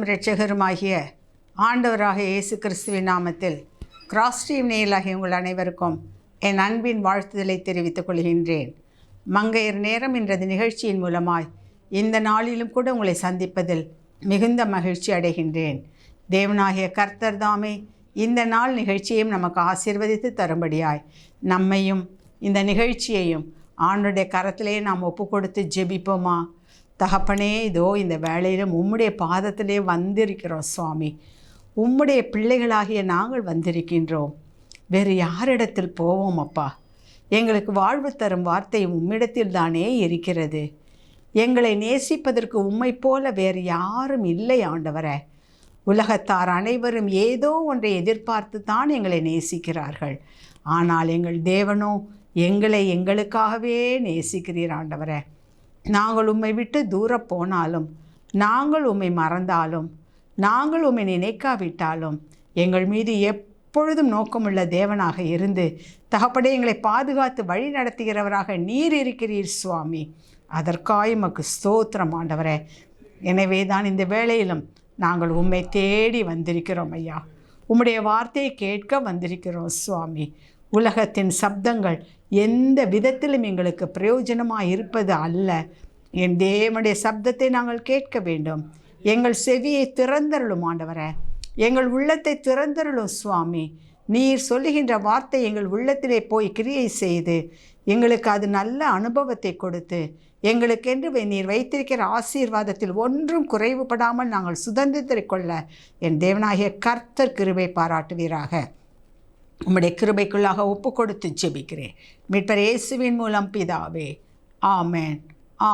நம் இரட்சகருமாகிய ஆண்டவராக இயேசு கிறிஸ்துவின் நாமத்தில் கிராஸ் டீம் நேயர்களாகிய உங்கள் அனைவருக்கும் என் அன்பின் வாழ்த்துதலை தெரிவித்துக் கொள்கின்றேன். மங்கையர் நேரம் என்ற நிகழ்ச்சியின் மூலமாய் இந்த நாளிலும் கூட உங்களை சந்திப்பதில் மிகுந்த மகிழ்ச்சி அடைகின்றேன். தேவனாகிய கர்த்தர் தாமே இந்த நாள் நிகழ்ச்சியையும் நமக்கு ஆசீர்வதித்து தரும்படியாய் நம்மையும் இந்த நிகழ்ச்சியையும் ஆண்டவருடைய கரத்திலே நாம் ஒப்பு கொடுத்து ஜெபிப்போமா? தகப்பனே, இதோ இந்த வேளையிலும் உம்முடைய பாதத்திலே வந்திருக்கிறோம் சுவாமி. உம்முடைய பிள்ளைகளாகிய நாங்கள் வந்திருக்கின்றோம். வேறு யாரிடத்தில் போவோம் அப்பா? எங்களுக்கு வாழ்வு தரும் வார்த்தை உம்மிடத்தில் தானே இருக்கிறது. எங்களை நேசிப்பதற்கு உம்மை போல வேறு யாரும் இல்லை ஆண்டவரே. உலகத்தார் அனைவரும் ஏதோ ஒன்றை எதிர்பார்த்து தான் எங்களை நேசிக்கிறார்கள். ஆனால் எங்கள் தேவனோ எங்களை எங்களுக்காகவே நேசிக்கிறீர் ஆண்டவரே. நாங்கள் உம்மை விட்டு தூர போனாலும், நாங்கள் உம்மை மறந்தாலும், நாங்கள் உம்மை நினைக்காவிட்டாலும் எங்கள் மீது எப்பொழுதும் நோக்கமுள்ள தேவனாக இருந்து தகப்படே எங்களை பாதுகாத்து வழி நடத்துகிறவராக நீர் இருக்கிறீர் சுவாமி. அதற்காய் உமக்கு ஸ்தோத்திரம் ஆண்டவரே. எனவே தான் இந்த வேளையிலும் நாங்கள் உம்மை தேடி வந்திருக்கிறோம் ஐயா. உம்முடைய வார்த்தையை கேட்க வந்திருக்கிறோம் சுவாமி. உலகத்தின் சப்தங்கள் எந்த விதத்திலும் எங்களுக்கு பிரயோஜனமாக இருப்பது அல்ல. என் தேவனுடைய சப்தத்தை நாங்கள் கேட்க வேண்டும். எங்கள் செவியை திறந்தருளும் ஆண்டவரே. எங்கள் உள்ளத்தை திறந்தருளும் சுவாமி. நீர் சொல்லுகின்ற வார்த்தை எங்கள் உள்ளத்திலே போய் கிரியை செய்து எங்களுக்கு அது நல்ல அனுபவத்தை கொடுத்து எங்களுக்கென்று நீர் வைத்திருக்கிற ஆசீர்வாதத்தில் ஒன்றும் குறைவுபடாமல் நாங்கள் சுதந்திரத்தை கொள்ள என் தேவனாகிய கர்த்தர் கிருபை பாராட்டுவீராக. உம்முடைய கிருபைக்குள்ளாக ஒப்பு கொடுத்து ஜெபிக்கிறேன் மீட்பர் இயேசுவின் மூலம் பிதாவே, ஆமேன்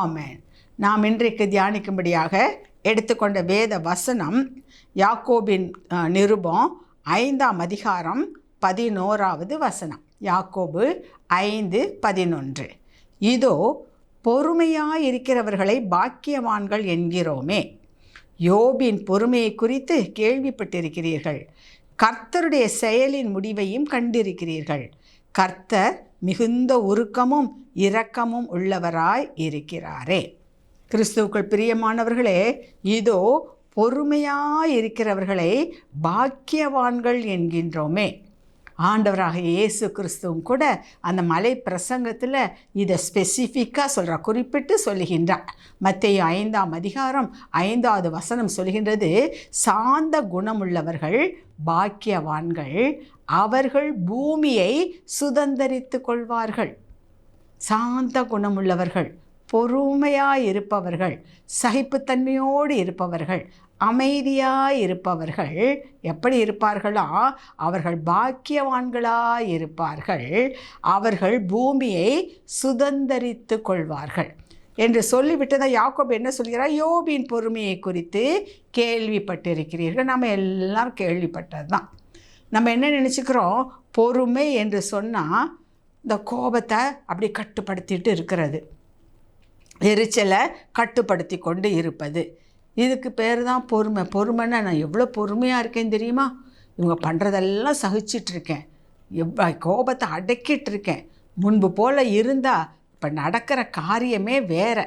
ஆமேன். நாம் இன்றைக்கு தியானிக்கும்படியாக எடுத்துக்கொண்ட வேத வசனம் யாக்கோபின் நிருபம் 5ஆம் அதிகாரம் 11வது வசனம். யாக்கோபு 5:11. இதோ பொறுமையாயிருக்கிறவர்களை பாக்கியவான்கள் என்கிறோமே. யோபின் பொறுமையை குறித்து கேள்விப்பட்டிருக்கிறீர்கள். கர்த்தருடைய செயலின் முடிவையும் கண்டிருக்கிறீர்கள். கர்த்தர் மிகுந்த உருக்கமும் இரக்கமும் உள்ளவராய் இருக்கிறாரே. கிறிஸ்துவுக்குள் பிரியமானவர்களே, இதோ பொறுமையாயிருக்கிறவர்களை பாக்கியவான்கள் என்கின்றோமே. ஆண்டவராக இயேசு கிறிஸ்துவும் கூட அந்த மலை பிரசங்கத்தில் இதை ஸ்பெசிஃபிக்காக சொல்கிறார், குறிப்பிட்டு சொல்லுகின்றார். மத்தேயு 5ஆம் அதிகாரம் 5வது வசனம் சொல்கின்றது, சாந்த குணமுள்ளவர்கள் பாக்கியவான்கள், அவர்கள் பூமியை சுதந்தரித்து கொள்வார்கள். சாந்த குணமுள்ளவர்கள், பொறுமையாக இருப்பவர்கள், சகிப்புத்தன்மையோடு இருப்பவர்கள், அமைதியாக இருப்பவர்கள் எப்படி இருப்பார்களா? அவர்கள் பாக்கியவான்களாக இருப்பார்கள். அவர்கள் பூமியை சுதந்தரித்து கொள்வார்கள் என்று சொல்லிவிட்டதான் யாக்கோபு என்ன சொல்கிறார்? யோபின் பொறுமையை குறித்து கேள்விப்பட்டிருக்கிறீர்கள். நம்ம எல்லாரும் கேள்விப்பட்டது தான். நம்ம என்ன நினச்சிக்கிறோம்? பொறுமை என்று சொன்னால் இந்த கோபத்தை அப்படி கட்டுப்படுத்திட்டு இருக்கிறது, எரிச்சலை கட்டுப்படுத்தி கொண்டு இருப்பது. இதுக்கு பேர் தான் பொறுமை. பொறுமைன்னா நான் எவ்வளோ பொறுமையாக இருக்கேன் தெரியுமா? இவங்க பண்ணுறதெல்லாம் சகிச்சிட்ருக்கேன், கோபத்தை அடக்கிட்டு இருக்கேன். முன்பு போல் இருந்தால் இப்போ நடக்கிற காரியமே வேறு.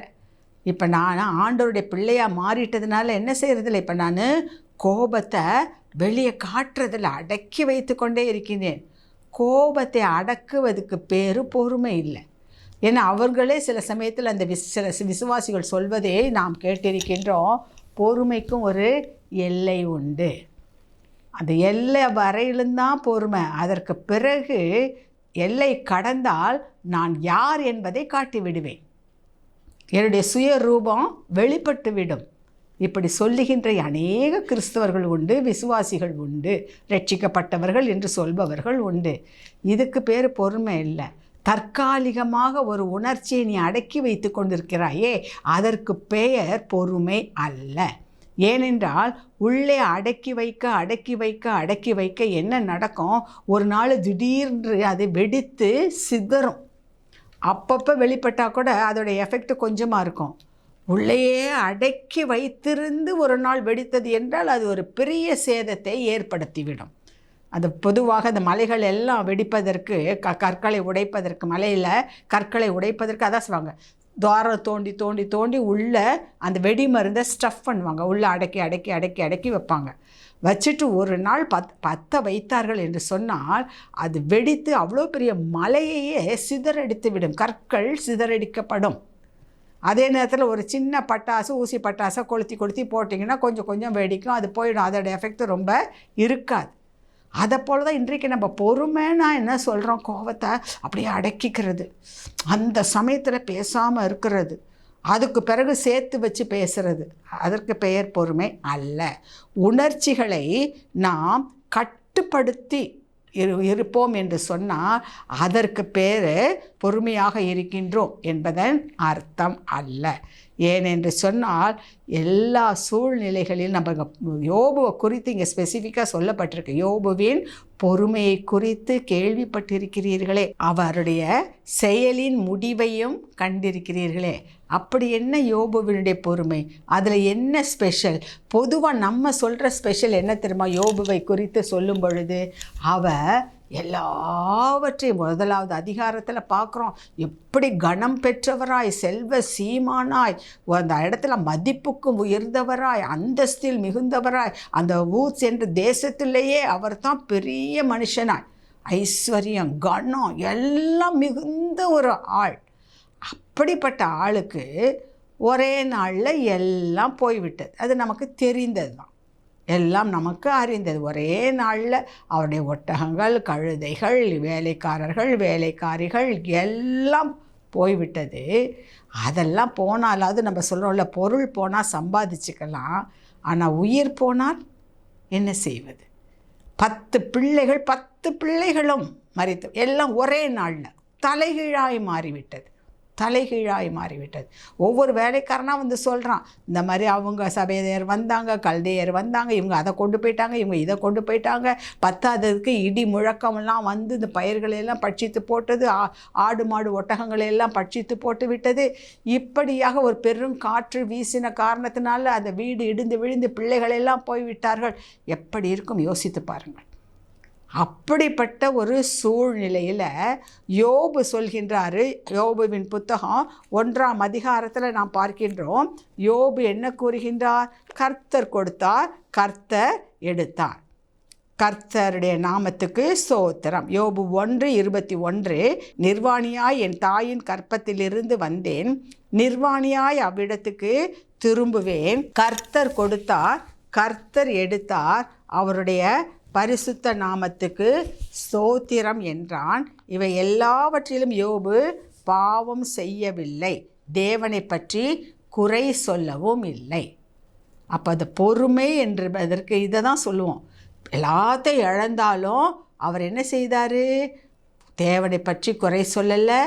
இப்போ நான் ஆண்டவருடைய பிள்ளையாக மாறிட்டதுனால என்ன செய்கிறதில்ல, இப்போ நான் கோபத்தை வெளியே காட்டுறதில் அடக்கி வைத்து கொண்டே இருக்கின்றேன். கோபத்தை அடக்குவதுக்கு பேர் பொறுமை இல்லை. ஏன்னா அவர்களே சில சமயத்தில் அந்த சில விசுவாசிகள் சொல்வதே நாம் கேட்டிருக்கின்றோம், பொறுமைக்கும் ஒரு எல்லை உண்டு. அந்த எல்லை வரையிலும்தான் பொறுமை. அதற்கு பிறகு எல்லை கடந்தால் நான் யார் என்பதை காட்டி விடுவேன், என்னுடைய சுய ரூபம் வெளிப்பட்டு விடும். இப்படி சொல்லுகின்ற அநேக கிறிஸ்தவர்கள் உண்டு, விசுவாசிகள் உண்டு, ரட்சிக்கப்பட்டவர்கள் என்று சொல்பவர்கள் உண்டு. இதுக்கு பேர் பொறுமை இல்லை. தற்காலிகமாக ஒரு உணர்ச்சியை நீ அடக்கி வைத்து கொண்டிருக்கிறாயே, அதற்கு பெயர் பொறுமை அல்ல. ஏனென்றால் உள்ளே அடக்கி வைக்க அடக்கி வைக்க அடக்கி வைக்க என்ன நடக்கும்? ஒரு நாள் திடீர்னு அது வெடித்து சிதறும். அப்பப்போ வெளிப்பட்டால் கூட அதோடைய எஃபெக்ட் கொஞ்சமாக இருக்கும். உள்ளேயே அடக்கி வைத்திருந்து ஒரு நாள் வெடித்தது என்றால் அது ஒரு பெரிய சேதத்தை ஏற்படுத்திவிடும். அது பொதுவாக அந்த மலைகள் எல்லாம் வெடிப்பதற்கு கற்களை உடைப்பதற்கு, மலையில் கற்களை உடைப்பதற்கு அதான் சொல்லுவாங்க, துவாரம் தோண்டி தோண்டி தோண்டி உள்ளே அந்த வெடி மருந்தை ஸ்டஃப் பண்ணுவாங்க, உள்ளே அடக்கி அடக்கி அடக்கி அடக்கி வைப்பாங்க. வச்சுட்டு ஒரு நாள் பற்ற வைத்தார்கள் என்று சொன்னால் அது வெடித்து அவ்வளோ பெரிய மலையையே சிதறடித்து விடும், கற்கள் சிதறடிக்கப்படும். அதே நேரத்தில் ஒரு சின்ன பட்டாசு, ஊசி பட்டாசை கொளுத்தி கொளுத்தி போட்டிங்கன்னா கொஞ்சம் கொஞ்சம் வெடிக்கும், அது போயிடும், அதோட எஃபெக்ட் ரொம்ப இருக்காது. அதை போல் தான் இன்றைக்கு நம்ம பொறுமைன்னா என்ன சொல்கிறோம், கோபத்தை அப்படியே அடக்கிக்கிறது, அந்த சமயத்தில் பேசாமல் இருக்கிறது, அதுக்கு பிறகு சேர்த்து வச்சு பேசுறது, அதற்கு பெயர் பொறுமை அல்ல. உணர்ச்சிகளை நாம் கட்டுப்படுத்தி இருப்போம் என்று சொன்னால் அதற்கு பேர் பொறுமையாக இருக்கின்றோம் என்பதன் அர்த்தம் அல்ல. ஏனென்று சொன்னால் எல்லா சூழ்நிலைகளிலும் நம்ம யோபுவை குறித்து இங்கே ஸ்பெசிஃபிக்காக சொல்லப்பட்டிருக்கு. யோபுவின் பொறுமையை குறித்து கேள்விப்பட்டிருக்கிறீர்களே, அவருடைய செயலின் முடிவையும் கண்டிருக்கிறீர்களே. அப்படி என்ன யோபுவினுடைய பொறுமை, அதில் என்ன ஸ்பெஷல்? பொதுவாக நம்ம சொல்கிற ஸ்பெஷல் என்ன தெரியுமா? யோபுவை குறித்து சொல்லும் பொழுது அவர் எல்லாவற்றையும் முதலாவது அதிகாரத்தில் பார்க்குறோம், எப்படி கணம் பெற்றவராய், செல்வ சீமானாய், அந்த இடத்துல மதிப்புக்கும் உயர்ந்தவராய், அந்தஸ்தில் மிகுந்தவராய், அந்த ஊர் என்ற தேசத்திலேயே அவர் தான் பெரிய மனுஷனாய், ஐஸ்வர்யம் கணம் எல்லாம் மிகுந்த ஒரு ஆள். அப்படிப்பட்ட ஆளுக்கு ஒரே நாளில் எல்லாம் போய்விட்டது. அது நமக்கு தெரிந்தது தான், எல்லாம் நமக்கு அறிந்தது. ஒரே நாளில் அவருடைய ஒட்டகங்கள், கழுதைகள், வேலைக்காரர்கள், வேலைக்காரிகள் எல்லாம் போய்விட்டது. அதெல்லாம் போனாலாவது நம்ம சொல்கிறோம்ல, பொருள் போனால் சம்பாதிச்சுக்கலாம், ஆனால் உயிர் போனால் என்ன செய்வது? 10 பிள்ளைகள், 10 பிள்ளைகளும் மரித்து, எல்லாம் ஒரே நாளில் தலைகீழாய் மாறிவிட்டது, தலைகீழாய் மாறிவிட்டது. ஒவ்வொரு வேலைக்காரனாக வந்து சொல்கிறான், இந்த மாதிரி அவங்க சபையர் வந்தாங்க, கல்தையர் வந்தாங்க, இவங்க அதை கொண்டு போயிட்டாங்க, இவங்க இதை கொண்டு போயிட்டாங்க, பத்தாததுக்கு இடி முழக்கமெல்லாம் வந்து இந்த பயிர்களையெல்லாம் பட்சித்து போட்டது, ஆடு மாடு ஒட்டகங்களையெல்லாம் பட்சித்து போட்டு விட்டது. இப்படியாக ஒரு பெரும் காற்று வீசின காரணத்தினால அந்த வீடு இடிந்து விழுந்து பிள்ளைகளெல்லாம் போய்விட்டார்கள். எப்படி இருக்கும் யோசித்து பாருங்கள். அப்படிப்பட்ட ஒரு சூழ்நிலையில் யோபு சொல்கின்றாரு. யோபுவின் புத்தகம் 1ஆம் அதிகாரத்தில் நாம் பார்க்கின்றோம். யோபு என்ன கூறுகின்றார்? கர்த்தர் கொடுத்தார், கர்த்தர் எடுத்தார், கர்த்தருடைய நாமத்துக்கு ஸ்தோத்திரம். யோபு 1:21, நிர்வாணியாய் என் தாயின் கற்பத்திலிருந்து வந்தேன், நிர்வாணியாய் அவ்விடத்துக்கு திரும்புவேன். கர்த்தர் கொடுத்தார், கர்த்தர் எடுத்தார், அவருடைய பரிசுத்த நாமத்துக்கு ஸ்தோத்திரம் என்றான். இவை எல்லாவற்றிலும் யோபு பாவம் செய்யவில்லை, தேவனை பற்றி குறை சொல்லவும் இல்லை. அப்போ அது பொறுமை என்று அதற்கு இதை தான் சொல்லுவோம். எல்லாத்தையும் இழந்தாலும் அவர் என்ன செய்தார்? தேவனை பற்றி குறை சொல்லலை,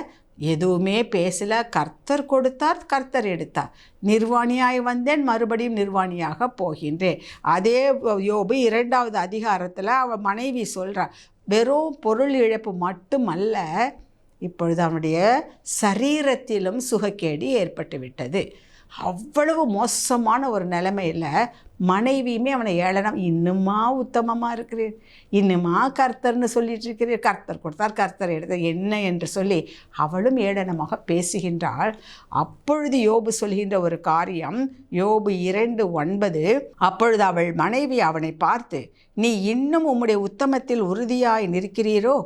எதுவுமே பேசலை. கர்த்தர் கொடுத்தார், கர்த்தர் எடுத்தார். நிர்வாணியாய் வந்தேன், மறுபடியும் நிர்வாணியாக போகின்றேன். அதே யோபு 2ஆவது அதிகாரத்தில் அவன் மனைவி சொல்கிறார், வெறும் பொருள் இழப்பு மட்டுமல்ல, இப்பொழுது அவனுடைய சரீரத்திலும் சுகக்கேடு ஏற்பட்டு விட்டது. அவ்வளவு மோசமான ஒரு நிலைமையில் மனைவியுமே அவனை ஏளனம், இன்னுமா உத்தமமாக இருக்கிறீர், இன்னுமா கர்த்தர்னு சொல்லிட்டு இருக்கிறீர், கர்த்தர் கொடுத்தார், கர்த்தர் எடுத்தார், என்ன என்று சொல்லி அவளும் ஏளனமாக பேசுகின்றாள். அப்பொழுது யோபு சொல்கின்ற ஒரு காரியம், யோபு 2:9, அப்பொழுது அவள் மனைவி அவனை பார்த்து, நீ இன்னும் உம்முடைய உத்தமத்தில் உறுதியாய் நிற்கிறீரோ,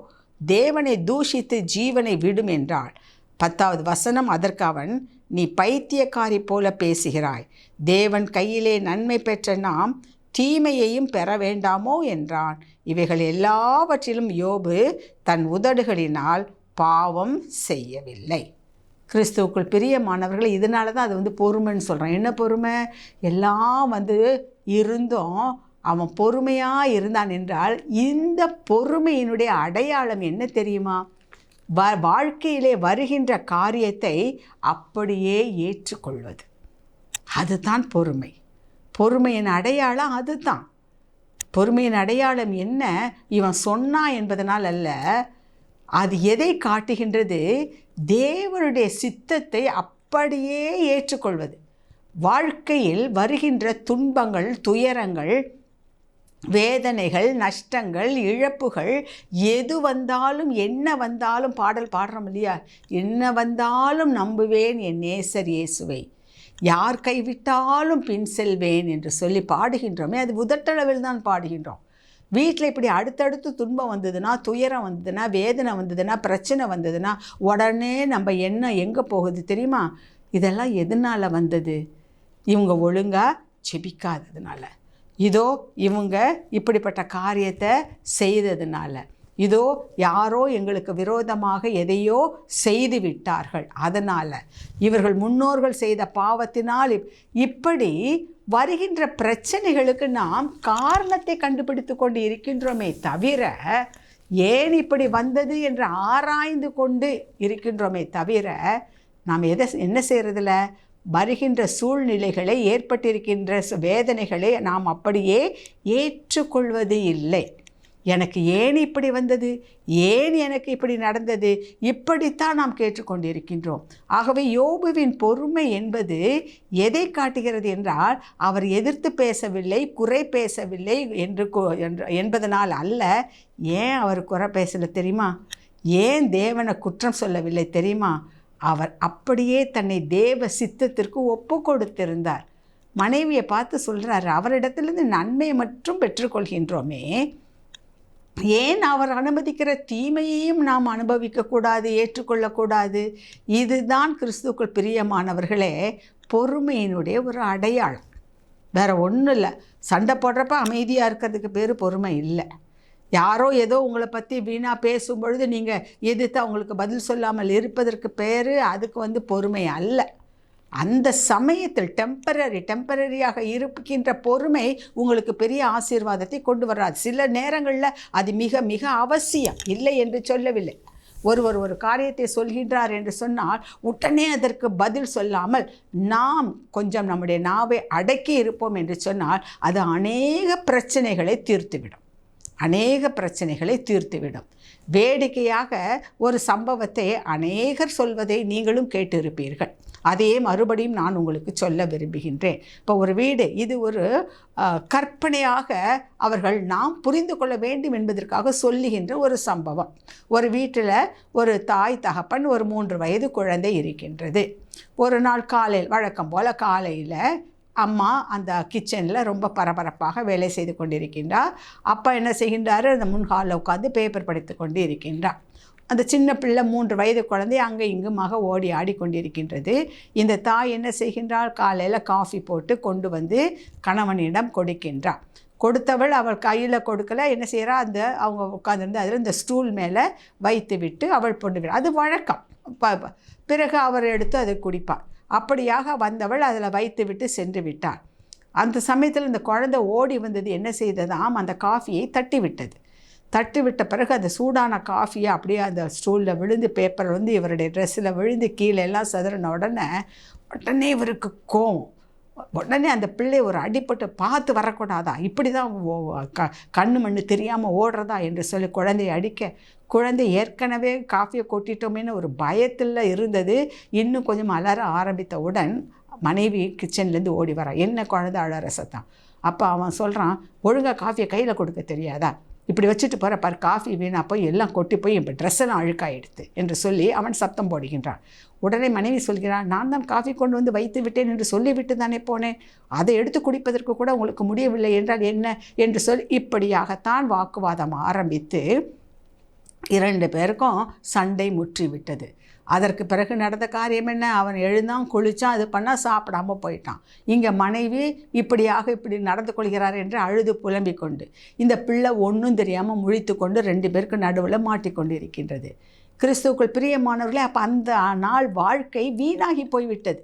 தேவனை தூஷித்து ஜீவனை விடும் என்றாள். 10வது வசனம், அதற்கு அவன், நீ பைத்தியக்காரி போல பேசுகிறாய், தேவன் கையிலே நன்மை பெற்ற நாம் தீமையையும் பெற வேண்டாமோ என்றான். இவைகள் எல்லாவற்றிலும் யோபு தன் உதடுகளினால் பாவம் செய்யவில்லை. கிறிஸ்துவுக்குள் பிரியமானவர்கள், இதனால தான் அது பொறுமைன்னு சொல்கிறான். என்ன பொறுமை? எல்லாம் இருந்தும் அவன் பொறுமையாக இருந்தான் என்றால், இந்த பொறுமையினுடைய அடையாளம் என்ன தெரியுமா? வாழ்க்கையிலே வருகின்ற காரியத்தை அப்படியே ஏற்றுக்கொள்வது, அதுதான் பொறுமை. பொறுமையின் அடையாளம் அதுதான். பொறுமையின் அடையாளம் என்ன? இவன் சொன்னான் என்பதனால் அல்ல, அது எதை காட்டுகின்றது? தேவனுடைய சித்தத்தை அப்படியே ஏற்றுக்கொள்வது. வாழ்க்கையில் வருகின்ற துன்பங்கள், துயரங்கள், வேதனைகள், நஷ்டங்கள், இழப்புகள் எது வந்தாலும் என்ன வந்தாலும் பாடல் பாடுறோம் இல்லையா, என்ன வந்தாலும் நம்புவேன் என் நேசர் இயேசுவை, யார் கைவிட்டாலும் பின் செல்வேன் என்று சொல்லி பாடுகின்றோமே, அது உதட்டளவில் தான் பாடுகின்றோம். வீட்டில் இப்படி அடுத்தடுத்து துன்பம் வந்ததுன்னா, துயரம் வந்ததுன்னா, வேதனை வந்ததுன்னா, பிரச்சனை வந்ததுன்னா உடனே நம்ம எண்ணம் எங்கே போகுது தெரியுமா? இதெல்லாம் எதனால் வந்தது? இவங்க ஒழுங்காக ஜெபிக்காததுனால, இதோ இவங்க இப்படிப்பட்ட காரியத்தை செய்ததுனால, இதோ யாரோ எங்களுக்கு விரோதமாக எதையோ செய்து விட்டார்கள், அதனால் இவர்கள் முன்னோர்கள் செய்த பாவத்தினால் இப்படி வருகின்ற பிரச்சனைகளுக்கு நாம் காரணத்தை கண்டுபிடித்து கொண்டு இருக்கின்றோமே தவிர, ஏன் இப்படி வந்தது என்று ஆராய்ந்து கொண்டு இருக்கின்றோமே தவிர, நாம் என்ன செய்கிறதில்ல, வருகின்ற சூழ்நிலைகளை, ஏற்பட்டிருக்கின்ற வேதனைகளை நாம் அப்படியே ஏற்றுக்கொள்வது இல்லை. எனக்கு ஏன் இப்படி வந்தது, ஏன் எனக்கு இப்படி நடந்தது, இப்படித்தான் நாம் கேட்டுக்கொண்டிருக்கின்றோம். ஆகவே யோபுவின் பொறுமை என்பது எதை காட்டுகிறது என்றால், அவர் எதிர்த்து பேசவில்லை, குறை பேசவில்லை என்பதனால் அல்ல. ஏன் அவர் குறை பேசலை தெரியுமா? ஏன் தேவனை குற்றம் சொல்லவில்லை தெரியுமா? அவர் அப்படியே தன்னை தேவ சித்தத்திற்கு ஒப்பு கொடுத்திருந்தார். மனைவியை பார்த்து சொல்கிறார், அவரிடத்திலிருந்து நன்மையை மட்டும் பெற்றுக்கொள்கின்றோமே, ஏன் அவர் அனுமதிக்கிற தீமையையும் நாம் அனுபவிக்கக்கூடாது, ஏற்றுக்கொள்ளக்கூடாது? இதுதான் கிறிஸ்துவுக்குள் பிரியமானவர்களே பொறுமையினுடைய ஒரு அடையாளம். வேறு ஒன்றும் இல்லை. சண்டை போடுறப்ப அமைதியாக இருக்கிறதுக்கு பேர் பொறுமை இல்லை. யாரோ ஏதோ உங்களை பற்றி வீணாக பேசும் பொழுது நீங்கள் எதிர்த்து அவங்களுக்கு பதில் சொல்லாமல் இருப்பதற்கு பேர் அதுக்கு பொறுமை அல்ல. அந்த சமயத்தில் டெம்பரரியாக இருக்கின்ற பொறுமை உங்களுக்கு பெரிய ஆசீர்வாதத்தை கொண்டு வராது. சில நேரங்களில் அது மிக மிக அவசியம், இல்லை என்று சொல்லவில்லை. ஒருவர் ஒரு காரியத்தை சொல்கின்றார் என்று சொன்னால் உடனே அதற்கு பதில் சொல்லாமல் நாம் கொஞ்சம் நம்முடைய நாவை அடக்கி இருப்போம் என்று சொன்னால் அது அநேக பிரச்சனைகளை தீர்த்துவிடும். வேடிக்கையாக ஒரு சம்பவத்தை அநேகர் சொல்வதை நீங்களும் கேட்டிருப்பீர்கள். அதையே மறுபடியும் நான் உங்களுக்கு சொல்ல விரும்புகின்றேன். இப்போ ஒரு வீடு, இது ஒரு கற்பனையாக அவர்கள் நாம் புரிந்து கொள்ள வேண்டும் என்பதற்காக சொல்லுகின்ற ஒரு சம்பவம். ஒரு வீட்டில் ஒரு தாய் தகப்பன், ஒரு 3 வயது குழந்தை இருக்கின்றது. ஒரு நாள் காலையில் வழக்கம் போல் காலையில் அம்மா அந்த கிச்சனில் ரொம்ப பரபரப்பாக வேலை செய்து கொண்டிருக்கின்றார். அப்பா என்ன செய்கின்றார், அந்த முன்ஹாலில் உட்காந்து பேப்பர் படித்து கொண்டு இருக்கின்றார். அந்த சின்ன பிள்ளை 3 வயது குழந்தை அங்கே இங்குமாக ஓடி ஆடிக்கொண்டிருக்கின்றது. இந்த தாய் என்ன செய்கின்றாள், காலையில் காஃபி போட்டு கொண்டு வந்து கணவனிடம் கொடுக்கின்றாள். கொடுத்தவள் அவள் கையில் கொடுக்கல, என்ன செய்கிறா, அந்த அவங்க உட்காந்துருந்து அதில் இந்த ஸ்டூல் மேலே வைத்து விட்டு அவள் பொண்டு விட, அது வழக்கம். பிறகு அவர் எடுத்து அதை குடிப்பார். அப்படியாக வந்தவள் அதில் வைத்து விட்டு சென்று விட்டாள். அந்த சமயத்தில் இந்த குழந்தை ஓடி வந்தது என்ன செய்ததாம், அந்த காஃபியை தட்டி விட்ட பிறகு அந்த சூடான காஃபியை அப்படியே அந்த ஸ்டூலில் விழுந்து, பேப்பர் இவருடைய ட்ரெஸ்ஸில் விழுந்து கீழே எல்லாம் சதுரின உடனே இவருக்கு கோவம். உடனே அந்த பிள்ளை ஒரு அடிப்பட்டு, பார்த்து வரக்கூடாதா, இப்படி தான் கண்ணு மண்ணு தெரியாமல் ஓடுறதா என்று சொல்லி குழந்தையை அடிக்க, குழந்தை ஏற்கனவே காஃபியை கொட்டிட்டோமேன்னு ஒரு பயத்தில் இருந்தது. இன்னும் கொஞ்சம் அலற ஆரம்பித்தவுடன் மனைவி கிச்சன்லேருந்து ஓடி வரா. என்ன குழந்தை அழற சத்தம். அப்போ அவன் சொல்கிறான், ஒழுங்காக காஃபியை கையில் கொடுக்க தெரியாதா, இப்படி வச்சுட்டு போகிற பார், காஃபி வீணாக போய் எல்லாம் கொட்டி போய் இப்போ ட்ரெஸ்ஸெல்லாம் அழுக்காயிடுது என்று சொல்லி அவன் சத்தம் போடுகின்றான். உடனே மனைவி சொல்கிறான், நான் தான் காஃபி கொண்டு வைத்து விட்டேன் என்று சொல்லிவிட்டு தானே போனேன், அதை எடுத்து குடிப்பதற்கு கூட உங்களுக்கு முடியவில்லை என்றால் என்ன என்று சொல்லி இப்படியாகத்தான் வாக்குவாதம் ஆரம்பித்து 2 பேருக்கும் சண்டை முற்றிவிட்டது. அதற்கு பிறகு நடந்த காரியம் என்ன, அவன் எழுந்தான், குளித்தான், அது பண்ணால் சாப்பிடாம போயிட்டான். இங்கே மனைவி இப்படி நடந்து கொள்கிறார் என்று அழுது புலம்பிக் கொண்டு, இந்த பிள்ளை ஒன்றும் தெரியாமல் முழித்து கொண்டு 2 பேருக்கு நடுவில் மாட்டிக்கொண்டு இருக்கின்றது. கிறிஸ்துவுக்குள் பிரியமானவர்களே, அப்போ அந்த நாள் வாழ்க்கை வீணாகி போய்விட்டது.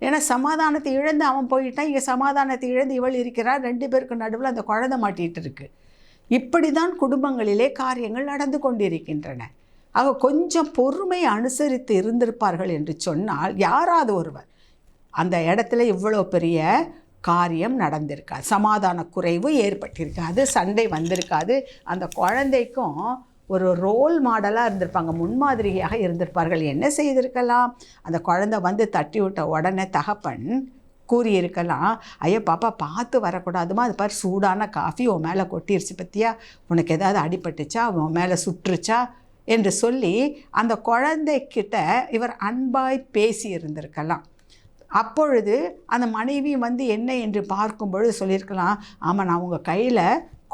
ஏன்னா சமாதானத்தை இழந்து அவன் போயிட்டான், இங்கே சமாதானத்தை இழந்து இவள் இருக்கிறார். 2 பேருக்கு நடுவில் அந்த குழந்தை மாட்டிகிட்டு இருக்கு. இப்படி தான் குடும்பங்களிலே காரியங்கள் நடந்து கொண்டிருக்கின்றன. ஆக கொஞ்சம் பொறுமை அனுசரித்து இருந்திருப்பார்கள் என்று சொன்னால் யாராவது ஒருவர் அந்த இடத்துல இவ்வளோ பெரிய காரியம் நடந்திருக்காது, சமாதான குறைவு ஏற்பட்டிருக்காது, சண்டை வந்திருக்காது. அந்த குழந்தைக்கும் ஒரு ரோல் மாடலாக இருந்திருப்பாங்க, முன்மாதிரியாக இருந்திருப்பார்கள். என்ன செய்திருக்கலாம், அந்த குழந்தை தட்டி விட்ட உடனே தகப்பன் கூறியிருக்கலாம், ஐயோ பாப்பா பார்த்து வரக்கூடாதுமா, அது பாரு சூடான காஃபி உன் மேலே கொட்டிருச்சு பற்றியா, உனக்கு ஏதாவது அடிபட்டுச்சா, உன் மேலே சுற்றுச்சா என்று சொல்லி அந்த குழந்தைக்கிட்ட இவர் அன்பாய் பேசி இருந்திருக்கலாம். அப்பொழுது அந்த மனைவி வந்து என்ன என்று பார்க்கும்பொழுது சொல்லியிருக்கலாம், ஆமாம் நான் உங்கள் கையில்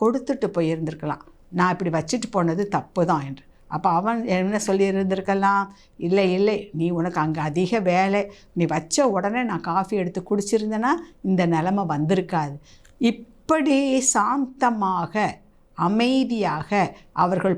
கொடுத்துட்டு போயிருந்திருக்கலாம், நான் இப்படி வச்சுட்டு போனது தப்பு தான் என்று. அப்போ அவன் என்ன சொல்லியிருந்திருக்கலாம், இல்லை இல்லை நீ உனக்கு அங்கே அதிக வேலை, நீ வச்ச உடனே நான் காஃபி எடுத்து குடிச்சிருந்தேன்னா இந்த நிலைமை வந்திருக்காது. இப்படி சாந்தமாக அமைதியாக அவர்கள்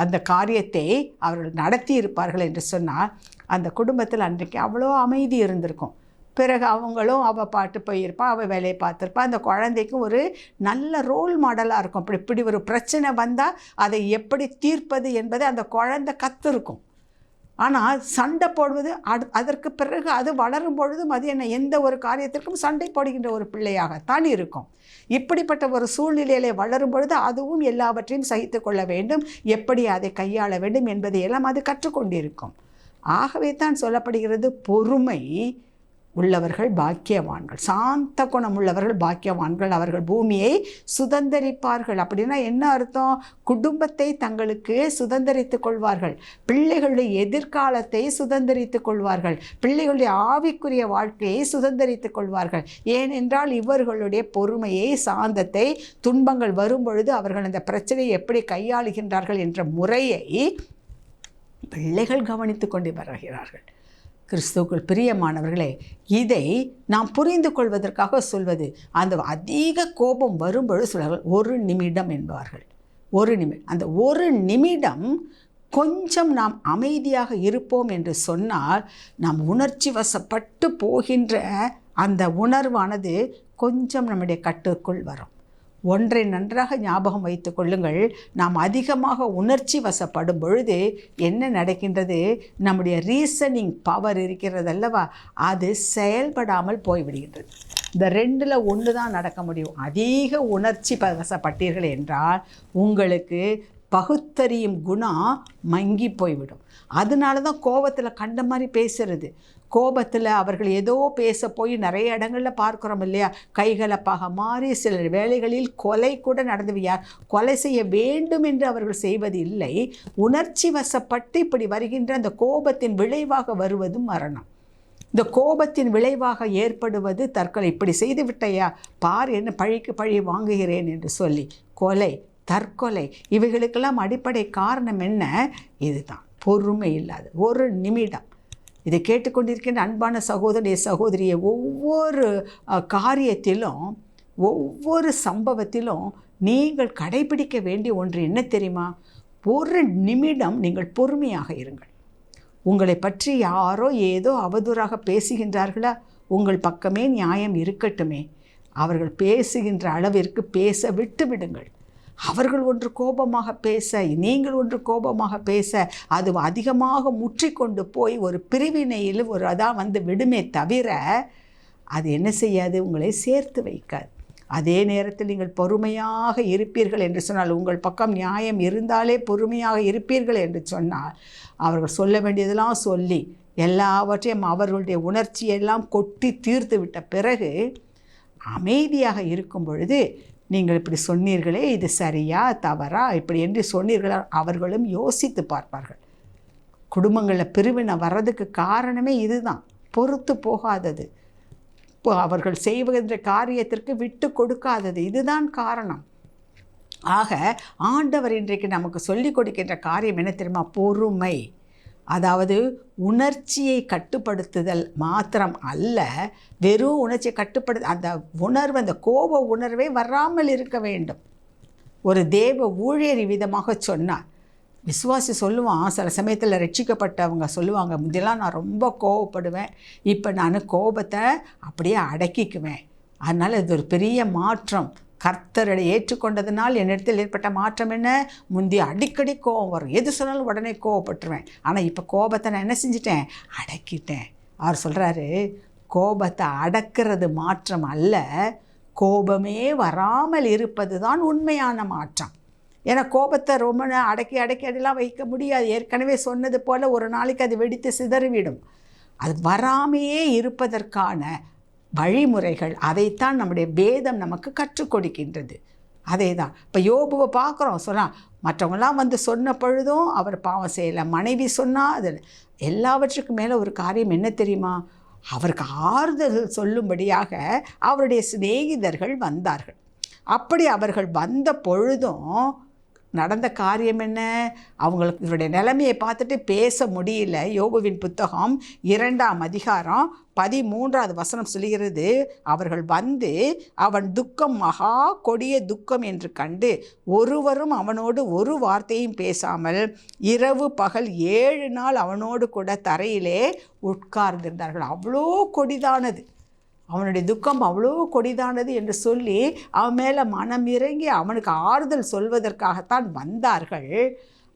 அந்த காரியத்தை அவர்கள் நடத்தி இருப்பார்கள் என்று சொன்னால் அந்த குடும்பத்தில் அன்றைக்கு அவ்வளோ அமைதி இருந்திருக்கும். பிறகு அவங்களும் அவள் பாட்டு போயிருப்பா, அவள் வேலையை பார்த்துருப்பா. அந்த குழந்தைக்கும் ஒரு நல்ல ரோல் மாடலாக இருக்கும். இப்படி ஒரு பிரச்சனை வந்தால் அதை எப்படி தீர்ப்பது என்பதை அந்த குழந்தை கற்றுருக்கும். ஆனால் சண்டை போடுவது அதற்கு பிறகு அது வளரும் பொழுதும் அது என்ன எந்த ஒரு காரியத்திற்கும் சண்டை போடுகின்ற ஒரு பிள்ளையாகத்தான் இருக்கும். இப்படிப்பட்ட ஒரு சூழ்நிலையிலே வளரும் பொழுது அதுவும் எல்லாவற்றையும் சகித்து கொள்ள வேண்டும், எப்படி அதை கையாள வேண்டும் என்பதையெல்லாம் அது கற்றுக்கொண்டிருக்கும். ஆகவே தான் சொல்லப்படுகிறது, பொறுமை உள்ளவர்கள் பாக்கியவான்கள், சாந்த குணம் உள்ளவர்கள் பாக்கியவான்கள், அவர்கள் பூமியை சுதந்தரிப்பார்கள். அப்படின்னா என்ன அர்த்தம்? குடும்பத்தை தங்களுக்கு சுதந்தரித்துக் கொள்வார்கள், பிள்ளைகளுடைய எதிர்காலத்தை சுதந்தரித்துக் கொள்வார்கள், பிள்ளைகளுடைய ஆவிக்குரிய வாழ்க்கையை சுதந்தரித்துக் கொள்வார்கள். ஏனென்றால் இவர்களுடைய பொறுமையை, சாந்தத்தை, துன்பங்கள் வரும் பொழுது அவர்கள் அந்த பிரச்சனையை எப்படி கையாளுகின்றார்கள் என்ற முறையை பிள்ளைகள் கவனித்து கொண்டு வருகிறார்கள். கிறிஸ்துவுக்குள் பிரியமானவர்களே, இதை நாம் புரிந்து கொள்வதற்காக சொல்வது, அந்த அதிக கோபம் வரும்பொழுது சொல்வார்கள் 1 நிமிடம் என்பார்கள். 1 நிமிடம், அந்த 1 நிமிடம் கொஞ்சம் நாம் அமைதியாக இருப்போம் என்று சொன்னால் நாம் உணர்ச்சி வசப்பட்டு போகின்ற அந்த உணர்வானது கொஞ்சம் நம்முடைய கட்டுக்குள் வரும். ஒன்றை நன்றாக ஞாபகம் வைத்து கொள்ளுங்கள், நாம் அதிகமாக உணர்ச்சி வசப்படும் பொழுது என்ன நடக்கின்றது? நம்முடைய ரீசனிங் பவர் இருக்கிறதல்லவா, அது செயல்படாமல் போய்விடுகின்றது. இந்த 2ல் 1 தான் நடக்க முடியும். அதிக உணர்ச்சி வசப்பட்டீர்கள் என்றால் உங்களுக்கு பகுத்தறியும் குணம் மங்கி போய்விடும். அதனால தான் கோபத்தில் கண்ட மாதிரி பேசுறது. கோபத்தில் அவர்கள் ஏதோ பேச போய் நிறைய இடங்களில் பார்க்குறோம் இல்லையா, கைகலப்பாக மாறி சில வேளைகளில் கொலை கூட நடந்து, கொலை செய்ய வேண்டும் என்று அவர்கள் செய்வது இல்லை, உணர்ச்சி வசப்பட்டு இப்படி வருகின்ற அந்த கோபத்தின் விளைவாக வருவது மரணம். இந்த கோபத்தின் விளைவாக ஏற்படுவது தற்கொலை. இப்படி செய்து விட்டையா பார், என்ன பழிக்கு பழி வாங்குகிறேன் என்று சொல்லி கொலை, தற்கொலை, இவைகளுக்கெல்லாம் அடிப்படை காரணம் என்ன? இதுதான், பொறுமை இல்லாது 1 நிமிடம். இதை கேட்டுக்கொண்டிருக்கின்ற அன்பான சகோதரிய சகோதரியை, ஒவ்வொரு காரியத்திலும் ஒவ்வொரு சம்பவத்திலும் நீங்கள் கடைபிடிக்க வேண்டிய ஒன்று என்ன தெரியுமா? 1 நிமிடம் நீங்கள் பொறுமையாக இருங்கள். உங்களை பற்றி யாரோ ஏதோ அவதூறாக பேசுகின்றார்களா, உங்கள் பக்கமே நியாயம் இருக்கட்டுமே, அவர்கள் பேசுகின்ற அளவிற்கு பேச விட்டு விடுங்கள். அவர்கள் ஒன்று கோபமாக பேச, நீங்கள் ஒன்று கோபமாக பேச, அது அதிகமாக முற்றிக்கொண்டு போய் ஒரு பிரிவினையில் அதான் விடுமே தவிர அது என்ன செய்யாது? உங்களை சேர்த்து வைக்காது. அதே நேரத்தில் நீங்கள் பொறுமையாக இருப்பீர்கள் என்று சொன்னால், உங்கள் பக்கம் நியாயம் இருந்தாலே பொறுமையாக இருப்பீர்கள் என்று சொன்னால், அவர்கள் சொல்ல வேண்டியதெல்லாம் சொல்லி எல்லாவற்றையும் அவர்களுடைய உணர்ச்சியெல்லாம் கொட்டி தீர்த்து விட்ட பிறகு அமைதியாக இருக்கும் பொழுது, நீங்கள் இப்படி சொன்னீர்களே, இது சரியா தவறா இப்படி என்று சொன்னீர்களா, அவர்களும் யோசித்து பார்ப்பார்கள். குடும்பங்களில் பிரிவினை வர்றதுக்கு காரணமே இதுதான், பொறுத்து போகாதது, அவர்கள் செய்கின்ற காரியத்திற்கு விட்டு கொடுக்காதது, இதுதான் காரணம். ஆக ஆண்டவர் இன்றைக்கு நமக்கு சொல்லிக் கொடுக்கின்ற காரியம் என்ன தெரியுமா? பொறுமை. அதாவது உணர்ச்சியை கட்டுப்படுத்துதல் மாத்திரம் அல்ல, வெறும் உணர்ச்சியை அந்த உணர்வு, அந்த கோப உணர்வே வராமல் இருக்க வேண்டும். ஒரு தேவ ஊழியர் விதமாக சொன்னார். விசுவாசி சொல்லுவான், சில சமயத்தில் ரட்சிக்கப்பட்டவங்க சொல்லுவாங்க, முன்னெல்லாம் நான் ரொம்ப கோபப்படுவேன், இப்போ நான் கோபத்தை அப்படியே அடக்கிக்குவேன், அதனால் இது ஒரு பெரிய மாற்றம். கர்த்தரை ஏற்றுக்கொண்டதுனால் என்னிடத்தில் ஏற்பட்ட மாற்றம் என்ன? முந்தி அடிக்கடி கோபம் வரும், எது சொன்னாலும் உடனே கோபப்பட்டுருவேன், ஆனால் இப்போ கோபத்தை நான் என்ன செஞ்சிட்டேன்? அடக்கிட்டேன். அவர் சொல்கிறாரு, கோபத்தை அடக்கிறது மாற்றம் அல்ல, கோபமே வராமல் இருப்பது தான் உண்மையான மாற்றம். ஏன்னா கோபத்தை ரொம்ப அடக்கிலாம் வைக்க முடியாது. ஏற்கனவே சொன்னது போல் ஒரு நாளைக்கு அது வெடித்து சிதறிவிடும். அது வராமையே இருப்பதற்கான வழிமுறைகள். அதைத்தான் நம்முடைய வேதம் நமக்கு கற்றுக் கொடுக்கின்றது. அதே தான் இப்போ யோபுவை பார்க்குறோம். சொன்னால் மற்றவங்களாம் வந்து சொன்ன பொழுதும் அவர் பாவம் செய்யலை. மனைவி சொன்னால் அது எல்லாவற்றுக்கும் மேலே ஒரு காரியம் என்ன தெரியுமா? அவருக்கு ஆறுதல் சொல்லும்படியாக அவருடைய சிநேகிதர்கள் வந்தார்கள். அப்படி அவர்கள் வந்த பொழுதும் நடந்த காரியம் என்ன? அவங்களுக்கு இவருடைய நிலைமையை பார்த்துட்டு பேச முடியல. யோபுவின் புத்தகம் 2ஆம் அதிகாரம் 13வது வசனம் சொல்கிறது, அவர்கள் வந்து அவன் துக்கம் மகா கொடிய துக்கம் என்று கண்டு ஒருவரும் அவனோடு ஒரு வார்த்தையும் பேசாமல் இரவு பகல் 7 நாள் அவனோடு கூட தரையிலே உட்கார்ந்திருந்தார்கள். அவ்வளோ கொடிதானது, அவனுடைய துக்கம் அவ்வளோ கொடிதானது என்று சொல்லி அவன் மேலே மனம் இறங்கி அவனுக்கு ஆறுதல் சொல்வதற்காகத்தான் வந்தார்கள்.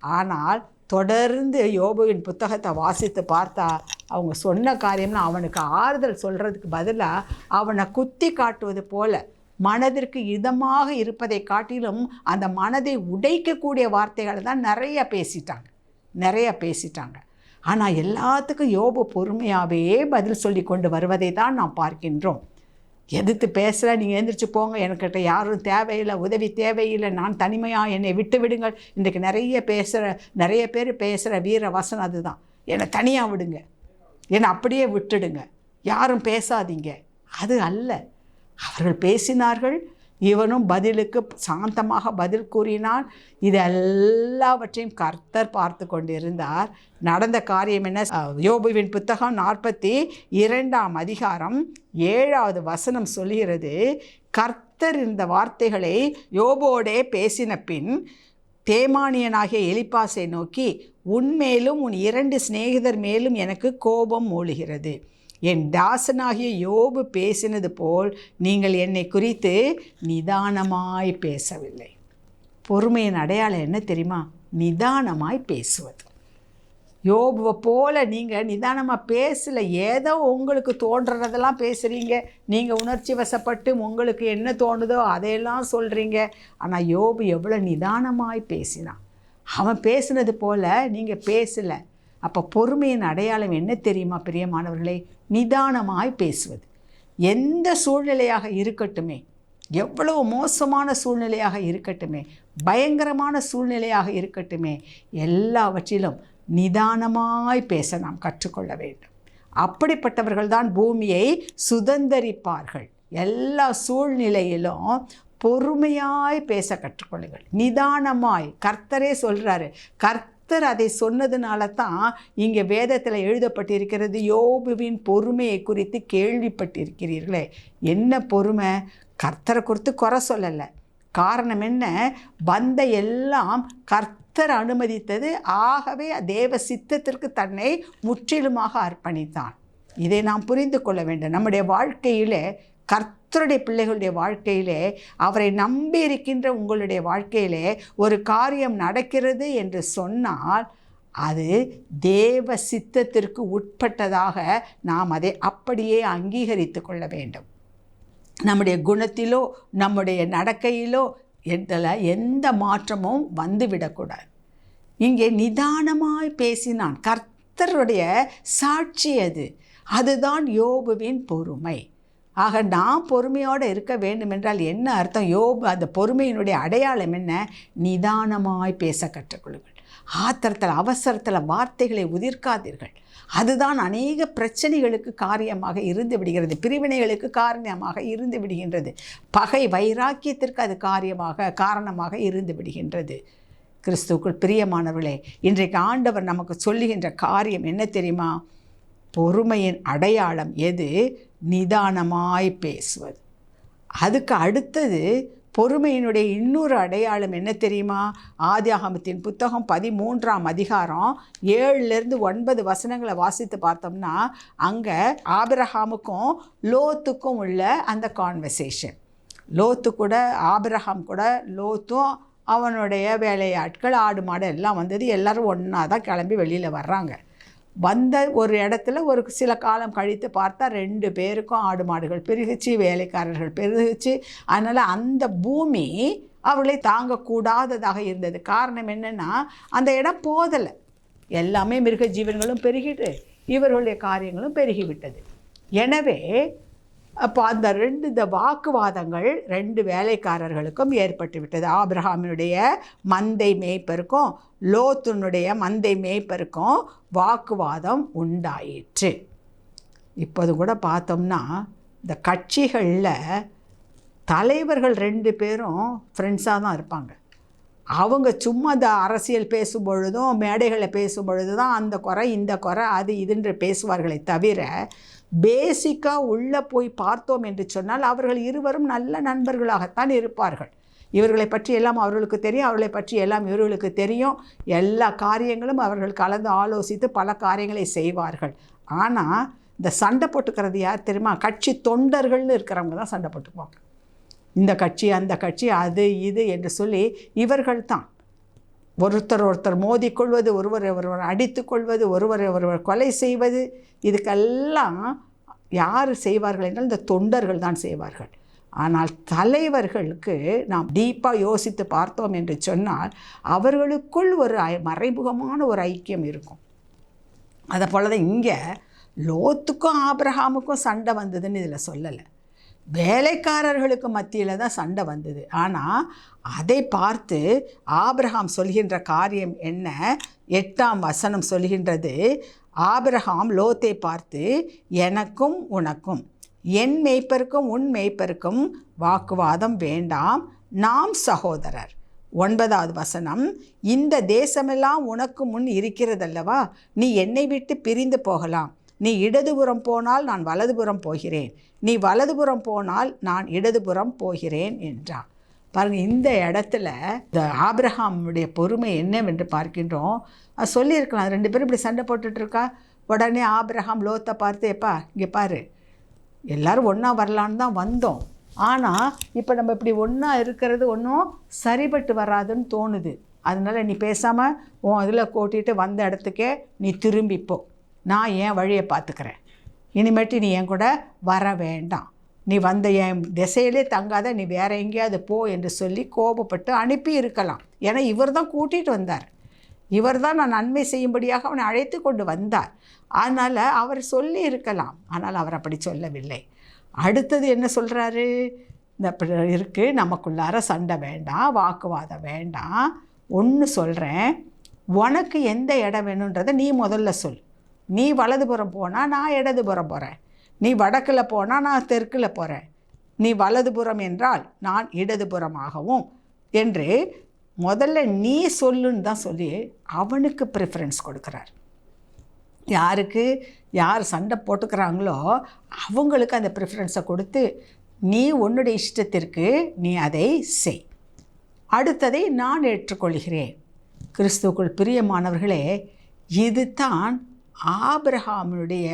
ஆனால் தொடர்ந்து யோபுவின் புத்தகத்தை வாசித்து பார்த்தா அவங்க சொன்ன காரியம்னா அவனுக்கு ஆறுதல் சொல்கிறதுக்கு பதிலாக அவனை குத்தி காட்டுவது போல மனதிற்கு இதமாக இருப்பதை காட்டிலும் அந்த மனதை உடைக்கக்கூடிய வார்த்தைகளை தான் நிறைய பேசிட்டாங்க. ஆனால் எல்லாத்துக்கும் யோபு பொறுமையாகவே பதில் சொல்லி கொண்டு வருவதை தான் நாம் பார்க்கின்றோம். எதிர்த்து பேசுகிற, நீங்கள் எழுந்திரிச்சு போங்க, எனக்கிட்ட யாரும் தேவையில்லை, உதவி தேவையில்லை, நான் தனிமையாக என்னை விட்டு விடுங்கள். இன்றைக்கு நிறைய பேர் பேசுகிற வீர வசனம் அதுதான். என்னை தனியாக விடுங்க, என்னை அப்படியே விட்டுடுங்க, யாரும் பேசாதீங்க. அது அல்ல. அவர்கள் பேசினார்கள், இவனும் பதிலுக்கு சாந்தமாக பதில் கூறினான். இது எல்லாவற்றையும் கர்த்தர் பார்த்து கொண்டிருந்தார். நடந்த காரியம் என்ன? யோபுவின் புத்தகம் 42ஆம் அதிகாரம் 7வது வசனம் சொல்கிறது, கர்த்தர் இந்த வார்த்தைகளை யோபோடே பேசின பின் தேமானியனாகிய எலிப்பாசை நோக்கி, உன்மேலும் உன் 2 சிநேகிதர் மேலும் எனக்கு கோபம் மூளுகிறது. என் தாசனாகிய யோபு பேசினது போல் நீங்கள் என்னை குறித்து நிதானமாய் பேசவில்லை. பொறுமையின் அடையாளம் என்ன தெரியுமா? நிதானமாய் பேசுவது. யோபுவை போல நீங்கள் நிதானமாக பேசலை. ஏதோ உங்களுக்கு தோன்றதெல்லாம் பேசுகிறீங்க, நீங்கள் உணர்ச்சி வசப்பட்டு உங்களுக்கு என்ன தோணுதோ அதையெல்லாம் சொல்கிறீங்க. ஆனால் யோபு எவ்வளோ நிதானமாய் பேசினான். அவன் பேசினது போல் நீங்கள் பேசலை. அப்போ பொறுமையின் அடையாளம் என்ன தெரியுமா பிரியமானவர்களே? நிதானமாய் பேசுவது. எந்த சூழ்நிலையாக இருக்கட்டுமே, எவ்வளவு மோசமான சூழ்நிலையாக இருக்கட்டுமே, பயங்கரமான சூழ்நிலையாக இருக்கட்டுமே, எல்லாவற்றிலும் நிதானமாய் பேச நாம் கற்றுக்கொள்ள வேண்டும். அப்படிப்பட்டவர்கள்தான் பூமியை சுதந்தரிப்பார்கள். எல்லா சூழ்நிலையிலும் பொறுமையாய் பேச கற்றுக்கொள்ளுங்கள், நிதானமாய். கர்த்தரே சொல்கிறாரு. கர்த்தர் அதை சொன்னதுனால தான் இங்கே வேதத்தில் எழுதப்பட்டிருக்கிறது, யோபுவின் பொறுமையை குறித்து கேள்விப்பட்டிருக்கிறீர்களே. என்ன பொறுமை? கர்த்தரை குறித்து குறை சொல்லலை. காரணம் என்ன? வந்த எல்லாம் கர்த்தர் அனுமதித்தது. ஆகவே தேவ சித்தத்திற்கு தன்னை முற்றிலுமாக அர்ப்பணித்தான். இதை நாம் புரிந்து கொள்ள வேண்டும். நம்முடைய வாழ்க்கையிலே, கர்த்தருடைய பிள்ளைகளுடைய வாழ்க்கையிலே, அவரை நம்பி இருக்கின்ற உங்களுடைய வாழ்க்கையிலே ஒரு காரியம் நடக்கிறது என்று சொன்னால் அது தேவ சித்தத்திற்கு உட்பட்டதாக நாம் அதை அப்படியே அங்கீகரித்து கொள்ள வேண்டும். நம்முடைய குணத்திலோ நம்முடைய நடக்கையிலோ எந்த மாற்றமும் வந்துவிடக்கூடாது. இங்கே நிதானமாய் பேசினான். கர்த்தருடைய சாட்சி அதுதான் யோபுவின் பொறுமை. ஆக நாம் பொறுமையோடு இருக்க வேண்டுமென்றால் என்ன அர்த்தம்? யோபு அந்த பொறுமையினுடைய அடையாளம் என்ன? நிதானமாய் பேச கற்றுக்கொள்ளுங்கள். ஆத்திரத்தில் அவசரத்தில் வார்த்தைகளை உதிர்க்காதீர்கள். அதுதான் அநேக பிரச்சனைகளுக்கு காரியமாக இருந்து விடுகிறது, பிரிவினைகளுக்கு காரணமாக இருந்து விடுகின்றது, பகை வைராக்கியத்திற்கு அது காரணமாக இருந்து விடுகின்றது. கிறிஸ்துவுக்குள் பிரியமானவர்களே, இன்றைக்கு ஆண்டவர் நமக்கு சொல்லுகின்ற காரியம் என்ன தெரியுமா? பொறுமையின் அடையாளம் எது? நிதானமாய் பேசுவது. அதுக்கு அடுத்தது பொறுமையினுடைய இன்னொரு அடையாளம் என்ன தெரியுமா? ஆதியாகமத்தின் புத்தகம் 13ஆம் அதிகாரம் 7லிருந்து 9 வசனங்களை வாசித்து பார்த்தோம்னா அங்கே ஆபிரகாமுக்கும் லோத்துக்கும் உள்ள அந்த கான்வர்சேஷன். லோத்து கூட, ஆபிரகாம் கூட, லோத்தும் அவனுடைய வேலையாட்கள், ஆடு மாடு எல்லாம் வந்தது. எல்லோரும் ஒன்றா தான் கிளம்பி வெளியில் வர்றாங்க. வந்த ஒரு இடத்துல ஒரு சில காலம் கழித்து பார்த்தா 2 பேருக்கும் ஆடு மாடுகள் பெருகிச்சு, வேலைக்காரர்கள் பெருகிச்சு. அதனால் அந்த பூமி அவர்களை தாங்கக்கூடாததாக இருந்தது. காரணம் என்னென்னா அந்த இடம் போதலை. எல்லாமே மிருக ஜீவன்களும் பெருகிட்டு இவர்களுடைய காரியங்களும் பெருகிவிட்டது. எனவே அப்போ அந்த இந்த வாக்குவாதங்கள் 2 வேலைக்காரர்களுக்கும் ஏற்பட்டு விட்டது. ஆபிரகாமினுடைய மந்தை மேய்ப்பருக்கும் லோத்துனுடைய மந்தை மேய்ப்பருக்கும் வாக்குவாதம் உண்டாயிற்று. இப்போது கூட பார்த்தோம்னா இந்த கட்சிகளில் தலைவர்கள் 2 பேரும் ஃப்ரெண்ட்ஸாக தான் இருப்பாங்க. அவங்க சும்மா இந்த அரசியல் பேசும் பொழுதும் மேடைகளை பேசும் பொழுது தான் அந்த குறை இந்த குறை அது இதுன்று பேசுவார்களே தவிர பேசிக்காக உள்ளே போய் பார்த்தோம் என்று சொன்னால் அவர்கள் இருவரும் நல்ல நண்பர்களாகத்தான் இருப்பார்கள். இவர்களை பற்றி எல்லாம் அவர்களுக்கு தெரியும், அவர்களை பற்றி எல்லாம் இவர்களுக்கு தெரியும். எல்லா காரியங்களும் அவர்கள் கலந்து ஆலோசித்து பல காரியங்களை செய்வார்கள். ஆனால் இந்த சண்டை போட்டுக்கிறது யார் தெரியுமா? கட்சி தொண்டர்கள்னு இருக்கிறவங்க தான் சண்டை போட்டுக்குவாங்க. இந்த கட்சி அந்த கட்சி அது இது என்று சொல்லி இவர்கள் தான் ஒருத்தர் மோதிக்கொள்வது, ஒருவர் அடித்து கொள்வது, ஒருவர் கொலை செய்வது, இதுக்கெல்லாம் யார் செய்வார்கள் என்றால் இந்த தொண்டர்கள் தான் செய்வார்கள். ஆனால் தலைவர்களுக்கு நாம் டீப்பாக யோசித்து பார்த்தோம் என்று சொன்னால் அவர்களுக்குள் ஒரு மறைமுகமான ஒரு ஐக்கியம் இருக்கும். அதை போல தான் இங்கே லோத்துக்கும் ஆபிரகாமுக்கும் சண்டை வந்ததுன்னு இதில் சொல்லலை. வேலைக்காரர்களுக்கு மத்தியில் தான் சண்டை வந்தது. ஆனால் அதை பார்த்து ஆபிரகாம் சொல்கின்ற காரியம் என்ன? 8ஆம் வசனம் சொல்கின்றது, ஆபிரகாம் லோத்தை பார்த்து, எனக்கும் உனக்கும் என் மேய்ப்பருக்கும் உன் மேய்ப்பருக்கும் வாக்குவாதம் வேண்டாம், நாம் சகோதரர். 9வது வசனம், இந்த தேசமெல்லாம் உனக்கு முன் இருக்கிறதல்லவா, நீ என்னை விட்டு பிரிந்து போகலாம். நீ இடதுபுறம் போனால் நான் வலதுபுறம் போகிறேன், நீ வலதுபுறம் போனால் நான் இடதுபுறம் போகிறேன் என்றான். பாருங்கள், இந்த இடத்துல இந்த ஆபிரகாமுடைய பொறுமை என்னவென்று பார்க்கின்றோம். அது சொல்லியிருக்கலாம், 2 பேரும் இப்படி சண்டை போட்டுட்ருக்கா. உடனே ஆபிரகாம் லோத்தை பார்த்து, எப்பா இங்கே பாரு, எல்லோரும் ஒன்றா வரலான்னு தான் வந்தோம், ஆனால் இப்போ நம்ம இப்படி ஒன்றா இருக்கிறது ஒன்றும் சரிபட்டு வராதுன்னு தோணுது. அதனால் நீ பேசாமல் உன் இதில் கூட்டிகிட்டு வந்த இடத்துக்கே நீ திரும்பிப்போ, நான் என் வழியை பார்த்துக்கிறேன், இனிமேட்டு நீ என் கூட வர வேண்டாம், நீ வந்த என் திசையிலே தங்காத, நீ வேற எங்கேயாவது போ என்று சொல்லி கோபப்பட்டு அனுப்பி இருக்கலாம். ஏன்னா இவர் தான் கூட்டிகிட்டு வந்தார், இவர் தான் நான் நன்மை செய்யும்படியாக அவனை அழைத்து கொண்டு வந்தார். அதனால் அவர் சொல்லி இருக்கலாம், ஆனால் அவர் அப்படி சொல்லவில்லை. அடுத்தது என்ன சொல்கிறாரு? இந்த இருக்குது, நமக்குள்ளார சண்டை வேண்டாம், வாக்குவாதம் வேண்டாம், ஒன்று சொல்கிறேன், உனக்கு எந்த இடம் வேணுன்றதை நீ முதல்ல சொல். நீ வலதுபுறம் போனால் நான் இடதுபுறம் போகிறேன், நீ வடக்கில் போனால் நான் தெற்கில் போகிறேன், நீ வலதுபுறம் என்றால் நான் இடதுபுறமாகவும் என்று முதல்ல நீ சொல்லுன்னு தான் சொல்லி அவனுக்கு ப்ரிஃபரன்ஸ் கொடுக்குறார். யாருக்கு யார் சண்டை போட்டுக்கிறாங்களோ அவங்களுக்கு அந்த ப்ரிஃபரன்ஸை கொடுத்து, நீ உன்னுடைய இஷ்டத்திற்கு நீ அதை செய், அடுத்ததை நான் ஏற்றுக்கொள்கிறேன். கிறிஸ்துவுக்குள் பிரியமானவர்களே, இது தான் ஆபிரகாமுடைய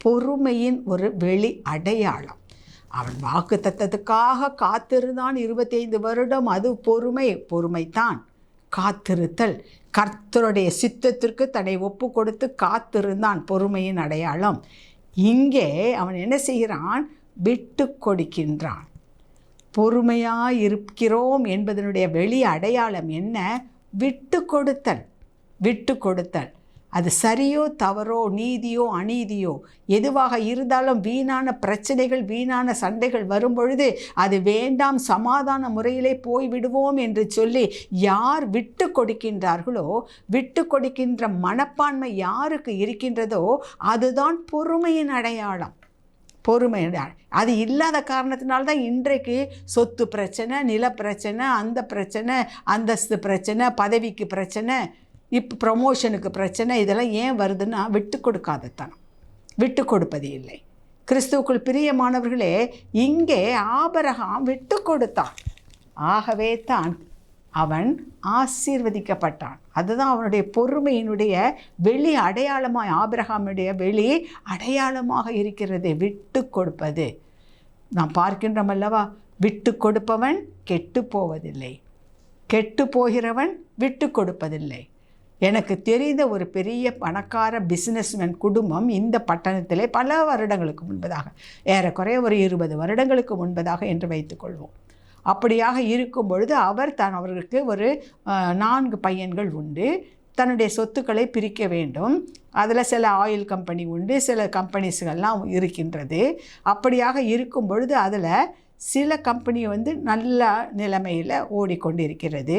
பொறுமையின் ஒரு வெளி அடையாளம். அவன் வாக்கு தத்தத்துக்காக காத்திருந்தான் 25 வருடம். அது பொறுமைத்தான், காத்திருத்தல். கர்த்தருடைய சித்தத்திற்கு தன்னை ஒப்பு கொடுத்து காத்திருந்தான், பொறுமையின் அடையாளம். இங்கே அவன் என்ன செய்கிறான்? விட்டு கொடுக்கின்றான். பொறுமையாக இருக்கிறோம் என்பதனுடைய வெளி அடையாளம் என்ன? விட்டு கொடுத்தல். விட்டு கொடுத்தல். அது சரியோ தவறோ, நீதியோ அநீதியோ எதுவாக இருந்தாலும் வீணான பிரச்சனைகள், வீணான சண்டைகள் வரும்பொழுது அது வேண்டாம், சமாதான முறையிலே போய்விடுவோம் என்று சொல்லி யார் விட்டு கொடுக்கின்றார்களோ, விட்டு கொடுக்கின்ற மனப்பான்மை யாருக்கு இருக்கின்றதோ அதுதான் பொறுமையின் அடையாளம். பொறுமை அது இல்லாத காரணத்தினால்தான் இன்றைக்கு சொத்து பிரச்சனை, நில பிரச்சனை, அந்த பிரச்சனை, அந்தஸ்து பிரச்சனை, பதவிக்கு பிரச்சனை, இப்போ ப்ரமோஷனுக்கு பிரச்சனை, இதெல்லாம் ஏன் வருதுன்னா விட்டு கொடுக்காதத்தனம், விட்டு கொடுப்பது இல்லை. கிறிஸ்துவுக்குள் பிரியமானவர்களே, இங்கே ஆபிரகாம் விட்டு கொடுத்தான், ஆகவே தான் அவன் ஆசீர்வதிக்கப்பட்டான். அதுதான் அவனுடைய பொறுமையினுடைய வெளி அடையாளமாக, ஆபிரகாமுடைய வெளி அடையாளமாக இருக்கிறது, விட்டு கொடுப்பது. நாம் பார்க்கின்றோம் அல்லவா, விட்டு கொடுப்பவன் கெட்டு போவதில்லை, கெட்டு போகிறவன் விட்டு கொடுப்பதில்லை. எனக்கு தெரிந்த ஒரு பெரிய பணக்கார பிஸ்னஸ்மேன் குடும்பம் இந்த பட்டணத்திலே பல வருடங்களுக்கு முன்பதாக, ஏறக்குறைய ஒரு 20 வருடங்களுக்கு முன்பதாக என்று வைத்துக்கொள்வோம். அப்படியாக இருக்கும் பொழுது அவர்களுக்கு ஒரு 4 பையன்கள் உண்டு. தன்னுடைய சொத்துக்களை பிரிக்க வேண்டும். அதில் சில ஆயில் கம்பெனி உண்டு, சில கம்பெனிஸ்கள்லாம் இருக்கின்றது. அப்படியாக இருக்கும் பொழுது அதில் சில கம்பெனி நல்ல நிலைமையில் ஓடிக்கொண்டு இருக்கிறது.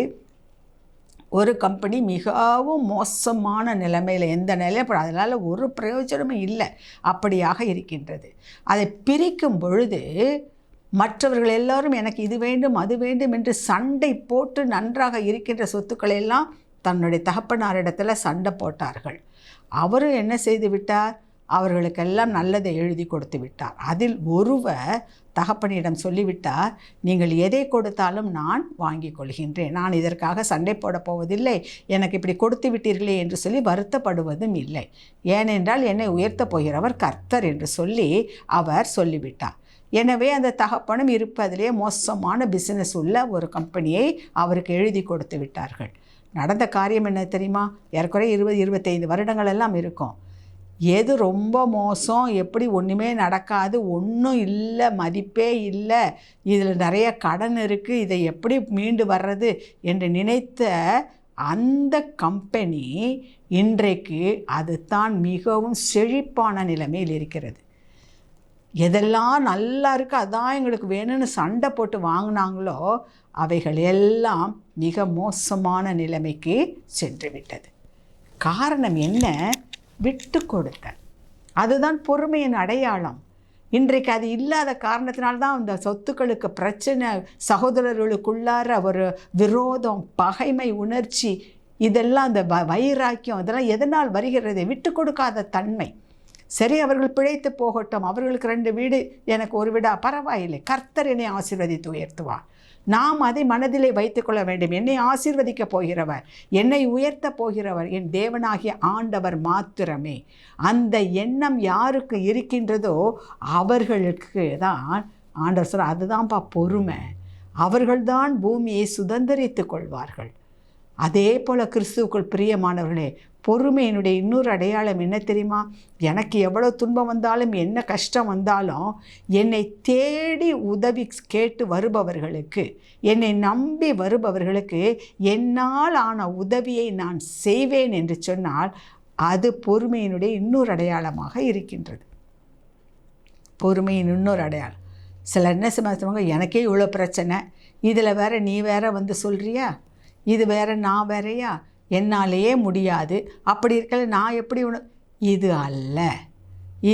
ஒரு கம்பெனி மிகவும் மோசமான நிலைமையில், எந்த நிலையில் அதனால் ஒரு பிரயோஜனமும் இல்லை, அப்படியாக இருக்கின்றது. அதை பிரிக்கும் பொழுது மற்றவர்கள் எல்லோரும் எனக்கு இது வேண்டும் அது வேண்டும் என்று சண்டை போட்டு நன்றாக இருக்கின்ற சொத்துக்களெல்லாம் தன்னுடைய தகப்பனாரிடத்தில் சண்டை போட்டார்கள். அவரும் என்ன செய்து விட்டார்? அவர்களுக்கெல்லாம் நல்லதை எழுதி கொடுத்து விட்டார். அதில் ஒருவர் தகப்பனிடம் சொல்லிவிட்டார், நீங்கள் எதை கொடுத்தாலும் நான் வாங்கி கொள்கின்றேன், நான் இதற்காக சண்டை போட போவதில்லை, எனக்கு இப்படி கொடுத்து விட்டீர்களே என்று சொல்லி வருத்தப்படுவதும் இல்லை, ஏனென்றால் என்னை உயர்த்தப் போகிறவர் கர்த்தர் என்று சொல்லி அவர் சொல்லிவிட்டார். எனவே அந்த தகப்பனும் இருப்பதிலே மோசமான பிஸ்னஸ் உள்ள ஒரு கம்பெனியை அவருக்கு எழுதி கொடுத்து விட்டார்கள். நடந்த காரியம் என்ன தெரியுமா? ஏற்கனவே 20-25 வருடங்கள் எல்லாம் இருக்கும். எது ரொம்ப மோசம், எப்படி ஒன்றுமே நடக்காது, ஒன்றும் இல்லை, மதிப்பே இல்லை, இதில் நிறைய கடன் இருக்குது, இதை எப்படி மீண்டு வர்றது என்று நினைத்த அந்த கம்பெனி இன்றைக்கு அது தான் மிகவும் செழிப்பான நிலைமையில் இருக்கிறது. எதெல்லாம் நல்லா இருக்குது அதான் எங்களுக்கு வேணும்னு சண்டை போட்டு வாங்கினாங்களோ அவைகள் எல்லாம் மிக மோசமான நிலைமைக்கு சென்று விட்டது. காரணம் என்ன? விட்டு கொடுத்தல். அதுதான் பொறுமையின் அடையாளம். இன்றைக்கு அது இல்லாத காரணத்தினால்தான் அந்த சொத்துக்களுக்கு பிரச்சனை, சகோதரர்களுக்குள்ளார ஒரு விரோதம், பகைமை உணர்ச்சி, இதெல்லாம் அந்த வைராக்கியம், இதெல்லாம் எதனால் வருகிறது? விட்டு கொடுக்காத தன்மை. சரி, அவர்கள் பிழைத்து போகட்டும், அவர்களுக்கு 2 வீடு எனக்கு ஒரு வீடா, பரவாயில்லை, கர்த்தர் என்னை ஆசீர்வதித்து உயர்த்துவார். நாம் அதை மனதிலே வைத்துக்கொள்ள வேண்டும். என்னை ஆசீர்வதிக்கப் போகிறவர், என்னை உயர்த்த போகிறவர் என் தேவனாகிய ஆண்டவர் மாத்திரமே. அந்த எண்ணம் யாருக்கு இருக்கின்றதோ அவர்களுக்கு தான் ஆண்டவர் சொல்ற, அதுதான்ப்பா பொறுமை, அவர்கள்தான் பூமியை சுதந்தரித்து கொள்வார்கள். அதே போல் கிறிஸ்துவுக்குள் பிரியமானவர்களே, பொறுமையினுடைய இன்னொரு அடையாளம் என்ன தெரியுமா? எனக்கு எவ்வளோ துன்பம் வந்தாலும், என்ன கஷ்டம் வந்தாலும், என்னை தேடி உதவி கேட்டு வருபவர்களுக்கு, என்னை நம்பி வருபவர்களுக்கு என்னால் ஆன உதவியை நான் செய்வேன் என்று சொன்னால் அது பொறுமையினுடைய இன்னொரு அடையாளமாக இருக்கின்றது. பொறுமையின் இன்னொரு அடையாளம். சிலர் என்ன சொல்லுவாங்க, எனக்கே இவ்வளோ பிரச்சனை, இதில் வேற நீ வேற சொல்கிறியா, இது வேற நான் வேறையா, என்னாலேயே முடியாது, அப்படி இருக்கல நான் எப்படி இது அல்ல,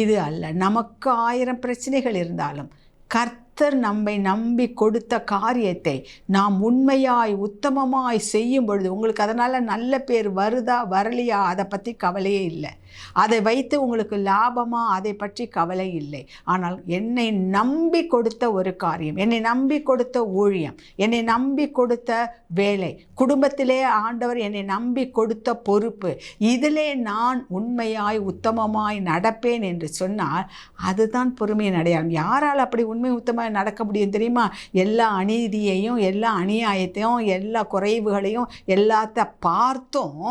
இது அல்ல. நமக்கு 1000 பிரச்சனைகள் இருந்தாலும் கர்த்தர் நம்மை நம்பி கொடுத்த காரியத்தை நாம் உண்மையாய் உத்தமமாய் செய்யும் பொழுது, உங்களுக்கு அதனால் நல்ல பேர் வருதா வரலையா அதை பற்றி கவலையே இல்லை, அதை வைத்து உங்களுக்கு லாபமா அதை பற்றி கவலை இல்லை. ஆனால் என்னை நம்பி கொடுத்த ஒரு காரியம், என்னை நம்பி கொடுத்த ஊழியம், என்னை நம்பி கொடுத்த வேலை, குடும்பத்திலே ஆண்டவர் என்னை நம்பி கொடுத்த பொறுப்பு, இதிலே நான் உண்மையாய் உத்தமமாய் நடப்பேன் என்று சொன்னால் அதுதான் பொறுமையின் அடையாளம். யாரால் அப்படி உண்மை உத்தமமாய் நடக்க முடியும் தெரியுமா? எல்லா அநீதியையும், எல்லா அநியாயத்தையும், எல்லா குறைவுகளையும் எல்லாத்த பார்த்தும்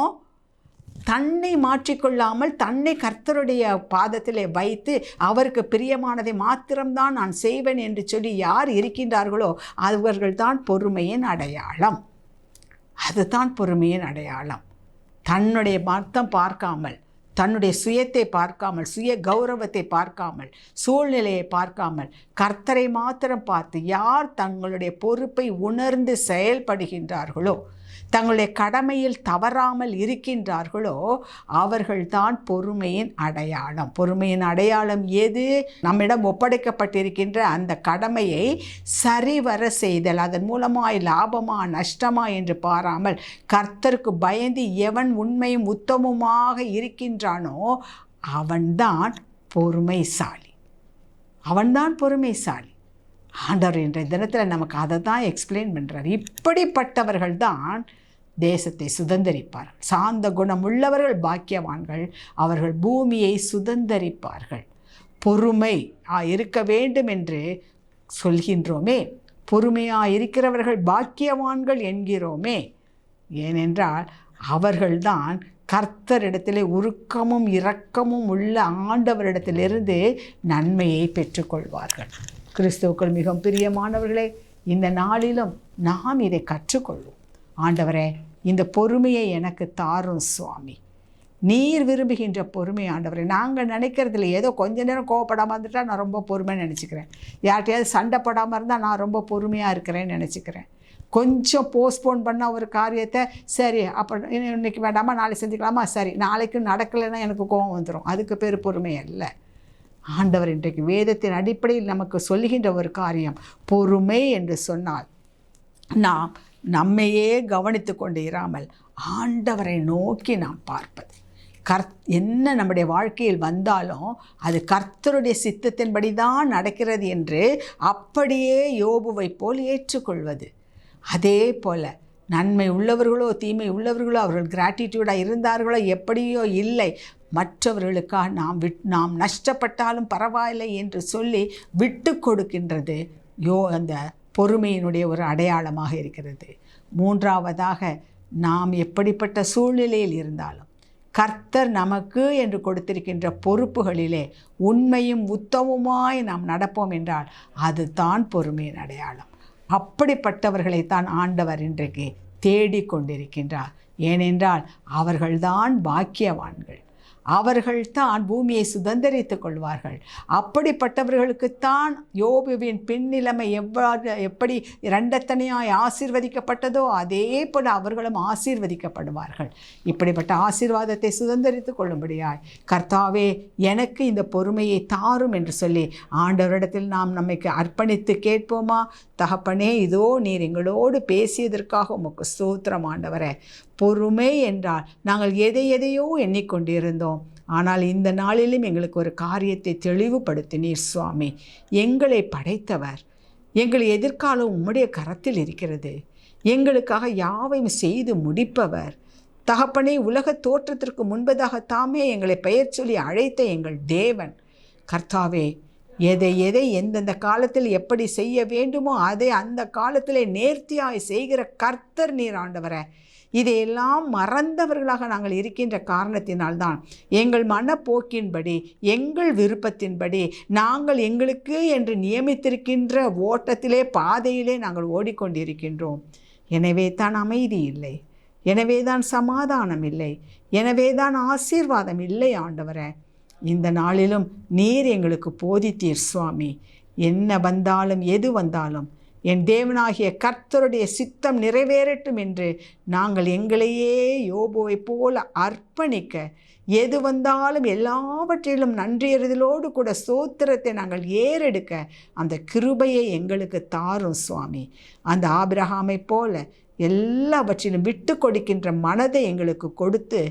தன்னை மாற்றிக்கொள்ளாமல் தன்னை கர்த்தருடைய பாதத்திலே வைத்து அவருக்கு பிரியமானதை மாத்திரம்தான் நான் செய்வேன் என்று சொல்லி யார் இருக்கின்றார்களோ அவர்கள்தான் பொறுமையின் அடையாளம். அதுதான் பொறுமையின் அடையாளம். தன்னுடைய மர்த்தம் பார்க்காமல், தன்னுடைய சுயத்தை பார்க்காமல், சுய கௌரவத்தை பார்க்காமல், சூழ்நிலையை பார்க்காமல், கர்த்தரை மாத்திரம் பார்த்து யார் தங்களுடைய பொறுப்பை உணர்ந்து செயல்படுகின்றார்களோ, தங்களுடைய கடமையில் தவறாமல் இருக்கின்றார்களோ அவர்கள்தான் பொறுமையின் அடையாளம். பொறுமையின் அடையாளம் எது? நம்மிடம் ஒப்படைக்கப்பட்டிருக்கின்ற அந்த கடமையை சரிவர செய்தல், அதன் மூலமாய் லாபமா நஷ்டமா என்று பாராமல் கர்த்தருக்கு பயந்து எவன் உண்மையும் உத்தமமாக இருக்கின்றானோ அவன்தான் பொறுமைசாலி. அவன்தான் பொறுமைசாலி. ஆண்டவர் இன்றைய தினத்தில் நமக்கு அதை தான் எக்ஸ்பிளைன் பண்ணுறார். இப்படிப்பட்டவர்கள் தான் தேசத்தை சுதந்தரிப்பார்கள். சாந்த குணம் உள்ளவர்கள் பாக்கியவான்கள், அவர்கள் பூமியை சுதந்தரிப்பார்கள். பொறுமை இருக்க வேண்டும் என்று சொல்கின்றோமே, பொறுமையாக இருக்கிறவர்கள் பாக்கியவான்கள் என்கிறோமே. ஏனென்றால் அவர்கள்தான் கர்த்தரிடத்திலே உருக்கமும் இரக்கமும் உள்ள ஆண்டவரிடத்திலிருந்து நன்மையை பெற்றுக்கொள்வார்கள். கிறிஸ்துவுக்குள் மிகவும் பிரியமானவர்களே, இந்த நாளிலும் நாம் இதை கற்றுக்கொள்வோம். ஆண்டவரே, இந்த பொறுமையை எனக்கு தாரும் சுவாமி. நீர் விரும்புகின்ற பொறுமை ஆண்டவரே. நாங்கள் நினைக்கிறதில்ல, ஏதோ கொஞ்ச நேரம் கோவப்படாமல் இருந்துட்டால் நான் ரொம்ப பொறுமையாக நினச்சிக்கிறேன். யார்கிட்டையாவது சண்டை போடாமல் இருந்தால் நான் ரொம்ப பொறுமையாக இருக்கிறேன்னு நினச்சிக்கிறேன். கொஞ்சம் போஸ்ட்போன் பண்ண ஒரு காரியத்தை, சரி அப்போ இன்றைக்கி வேண்டாமா நாளைக்கு செஞ்சுக்கலாமா, சரி நாளைக்கு நடக்கலைன்னா எனக்கு கோபம் வந்துடும். அதுக்கு பேர் பொறுமை அல்ல. ஆண்டவர் இன்றைக்கு வேதத்தின் அடிப்படையில் நமக்கு சொல்லுகின்ற ஒரு காரியம், பொறுமை என்று சொன்னால் நாம் நம்மையே கவனித்து கொண்டு இராமல் ஆண்டவரை நோக்கி நாம் பார்ப்பது. என்ன நம்முடைய வாழ்க்கையில் வந்தாலும் அது கர்த்தருடைய சித்தத்தின்படி தான் நடக்கிறது என்று அப்படியே யோபுவை போல் ஏற்றுக்கொள்வது. அதே போல் நன்மை உள்ளவர்களோ தீமை உள்ளவர்களோ அவர்கள் கிராட்டிடியூடாக இருந்தார்களோ எப்படியோ இல்லை, மற்றவர்களுக்காக நாம் நஷ்டப்பட்டாலும் பரவாயில்லை என்று சொல்லி விட்டு கொடுக்கின்றது அந்த பொறுமையினுடைய ஒரு அடையாளமாக இருக்கிறது. மூன்றாவதாக, நாம் எப்படிப்பட்ட சூழ்நிலையில் இருந்தாலும் கர்த்தர் நமக்கு என்று கொடுத்திருக்கின்ற பொறுப்புகளிலே உண்மையும் உத்தமமாய் நாம் நடப்போம் என்றால் அதுதான் பொறுமையின் அடையாளம். அப்படிப்பட்டவர்களைத்தான் ஆண்டவர் இன்றைக்கு தேடிக்கொண்டிருக்கின்றார். ஏனென்றால் அவர்கள்தான் பாக்கியவான்கள், அவர்கள்தான் பூமியை சுதந்தரித்துக் கொள்வார்கள். அப்படிப்பட்டவர்களுக்குத்தான் யோபுவின் பின்னிலைமை எப்படி இரண்டத்தனையாய் ஆசீர்வதிக்கப்பட்டதோ அதே போல் அவர்களும் ஆசீர்வதிக்கப்படுவார்கள். இப்படிப்பட்ட ஆசீர்வாதத்தை சுதந்தரித்துக் கொள்ளும்படியாய் கர்த்தாவே எனக்கு இந்த பொறுமையை தாரும் என்று சொல்லி ஆண்டவரிடத்தில் நாம் நம்மைக்கு அர்ப்பணித்து கேட்போமா? தகப்பனே, இதோ நீர் எங்களோடு பேசியதற்காக உமக்கு ஸ்தோத்திரம் ஆண்டவரே. பொறுமை என்றால் நாங்கள் எதையோ எண்ணிக்கொண்டிருந்தோம். ஆனால் இந்த நாளிலும் எங்களுக்கு ஒரு காரியத்தை தெளிவுபடுத்தினீர் சுவாமி. எங்களை படைத்தவர், எங்கள் எதிர்காலம் உம்முடைய கரத்தில் இருக்கிறது. எங்களுக்காக யாவையும் செய்து முடிப்பவர் தகப்பனே. உலக தோற்றத்திற்கு முன்பதாக தாமே எங்களை பெயர் சொல்லி அழைத்த எங்கள் தேவன் கர்த்தாவே, எதை எந்தெந்த காலத்தில் எப்படி செய்ய வேண்டுமோ அதை அந்த காலத்திலே நேர்த்தியாய் செய்கிற கர்த்தர் நீர் ஆண்டவரே. இதையெல்லாம் மறந்தவர்களாக நாங்கள் இருக்கின்ற காரணத்தினால்தான் எங்கள் மனப்போக்கின்படி எங்கள் விருப்பத்தின்படி நாங்கள் எங்களுக்கு என்று நியமித்திருக்கின்ற ஓட்டத்திலே பாதையிலே நாங்கள் ஓடிக்கொண்டிருக்கின்றோம். எனவே தான் அமைதி இல்லை, எனவே தான் சமாதானம் இல்லை, எனவே தான் ஆசீர்வாதம் இல்லை ஆண்டவரே. இந்த நாளிலும் நீர் எங்களுக்கு போதித்தீர் சுவாமி. என்ன வந்தாலும் எது வந்தாலும் என் தேவனாகிய கர்த்தருடைய சித்தம் நிறைவேறட்டும் என்று நாங்கள் எங்களையே யோபுவை போல அர்ப்பணிக்க, எது வந்தாலும் எல்லாவற்றிலும் நன்றியறிதலோடு கூட ஸ்தோத்திரத்தை நாங்கள் ஏறெடுக்க அந்த கிருபையை எங்களுக்கு தாரும் சுவாமி. அந்த ஆபிரகாமை போல எல்லாவற்றிலும் விட்டு கொடுக்கின்ற மனதை எங்களுக்கு கொடுத்து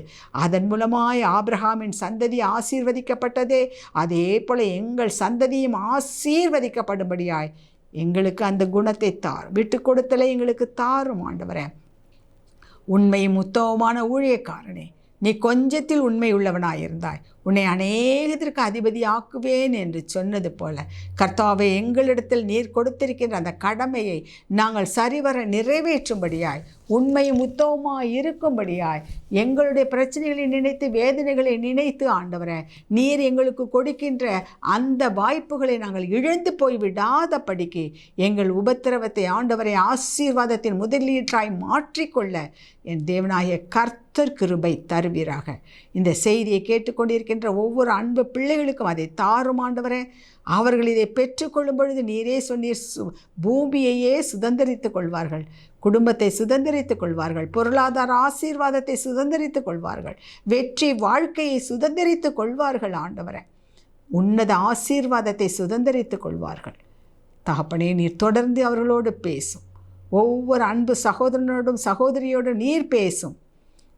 அதன் மூலமாய் ஆபிரகாமின் சந்ததி ஆசீர்வதிக்கப்பட்டதே, அதே போல் எங்கள் சந்ததியும் ஆசீர்வதிக்கப்படும்படியாய் எங்களுக்கு அந்த குணத்தை தாரும். விட்டு கொடுத்தலை எங்களுக்கு தாரும் ஆண்டவரே. உண்மையும் உத்தமமான ஊழியக்காரனே, நீ கொஞ்சத்தில் உண்மை உள்ளவனாயிருந்தாய், உன்னை அநேகத்திற்கு அதிபதி ஆக்குவேன் என்று சொன்னது போல கர்த்தாவே, எங்களிடத்தில் நீர் கொடுத்திருக்கின்ற அந்த கடமையை நாங்கள் சரிவர நிறைவேற்றும்படியாய், உண்மையும் உத்தமமாய் இருக்கும்படியாய், எங்களுடைய பிரச்சனைகளை நினைத்து வேதனைகளை நினைத்து ஆண்டவரே நீர் எங்களுக்கு கொடுக்கின்ற அந்த வாய்ப்புகளை நாங்கள் இழந்து போய்விடாதபடிக்கு எங்கள் உபத்திரவத்தை ஆண்டவரை ஆசீர்வாதத்தின் முதலீட்டாய் மாற்றிக்கொள்ள என் தேவனாகிய கர்த்தர் கிருபை தருவீராக. இந்த செய்தியை கேட்டுக்கொண்டிருக்கின்ற ஒவ்வொரு அன்பு பிள்ளைகளுக்கும் அதை தாரும் ஆண்டவரே. அவர்கள் இதை பெற்றுக்கொள்ளும் பொழுது நீரே சொன்னீர், பூமியையே சுதந்தரித்துக் கொள்வார்கள், குடும்பத்தை சுதந்தரித்துக் கொள்வார்கள், பொருளாதார ஆசீர்வாதத்தை சுதந்தரித்துக் கொள்வார்கள், வெற்றி வாழ்க்கையை சுதந்தரித்துக் கொள்வார்கள் ஆண்டவரே. உன்னத ஆசீர்வாதத்தை சுதந்தரித்துக் கொள்வார்கள். தகப்பனே, நீர் தொடர்ந்து அவர்களோடு பேசும். ஒவ்வொரு அன்பு சகோதரனோடும் சகோதரியோடும் நீர் பேசும்.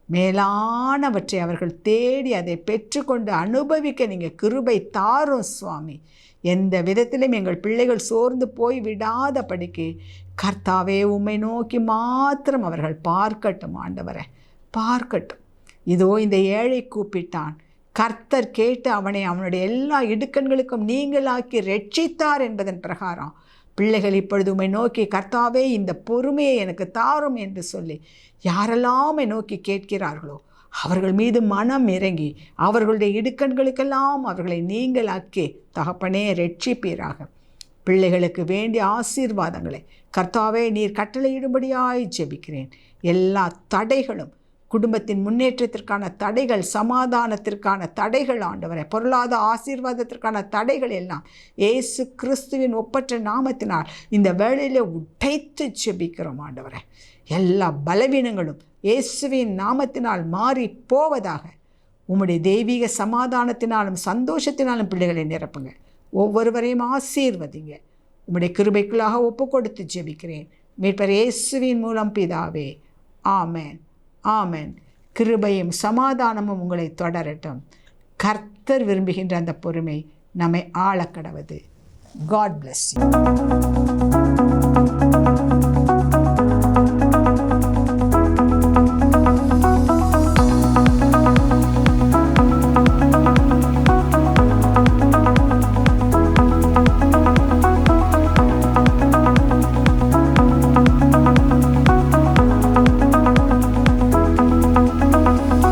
மேலானவற்றை அவர்கள் தேடி அதை பெற்றுக்கொண்டு அனுபவிக்க நீங்கள் கிருபை தாரும் சுவாமி. எந்த விதத்திலும் எங்கள் பிள்ளைகள் சோர்ந்து போய் விடாதபடிக்கு கர்த்தாவே உம்மை நோக்கி மாத்திரம் அவர்கள் பார்க்கட்டும் ஆண்டவரே, பார்க்கட்டும். இதோ இந்த ஏழை கூப்பிட்டான், கர்த்தர் கேட்டு அவனை அவனுடைய எல்லா இடுக்கண்களுக்கும் நீங்களாக்கி ரட்சித்தார் என்பதன் பிரகாரம் பிள்ளைகள் இப்பொழுது உம்மை நோக்கி கர்த்தாவே இந்த பொறுமையை எனக்கு தாரும் என்று சொல்லி யாரெல்லாம் நோக்கி கேட்கிறார்களோ அவர்கள் மீது மனம் இறங்கி அவர்களுடைய இடுக்கண்களுக்கெல்லாம் அவர்களை நீங்களாக்கி தகப்பனே ரட்சிப்பீராக. பிள்ளைகளுக்கு வேண்டிய ஆசீர்வாதங்களை கர்த்தாவே நீர் கட்டளையிடும்படியாய் ஜெபிக்கிறேன். எல்லா தடைகளும், குடும்பத்தின் முன்னேற்றத்திற்கான தடைகள், சமாதானத்திற்கான தடைகள் ஆண்டவரே, பொருளாதார ஆசீர்வாதத்திற்கான தடைகள் எல்லாம் இயேசு கிறிஸ்துவின் ஒப்பற்ற நாமத்தினால் இந்த வேளையில் உடைத்து ஜெபிக்கிறோம் ஆண்டவரே. எல்லா பலவீனங்களும் இயேசுவின் நாமத்தினால் மாறி போவதாக. உம்முடைய தெய்வீக சமாதானத்தினாலும் சந்தோஷத்தினாலும் பிள்ளைகளை நிரப்புங்க. ஒவ்வொருவரையும் ஆசீர்வதிங்க. உம்முடைய கிருபைக்குள்ளாக ஒப்பு கொடுத்து ஜெபிக்கிறேன் மீட்பர் இயேசுவின் மூலம் பிதாவே. ஆமென், ஆமென். கிருபையும் சமாதானமும் உங்களை தொடரட்டும். கர்த்தர் விரும்புகின்ற அந்த பொறுமை நம்மை ஆளக்கடவது. God bless you.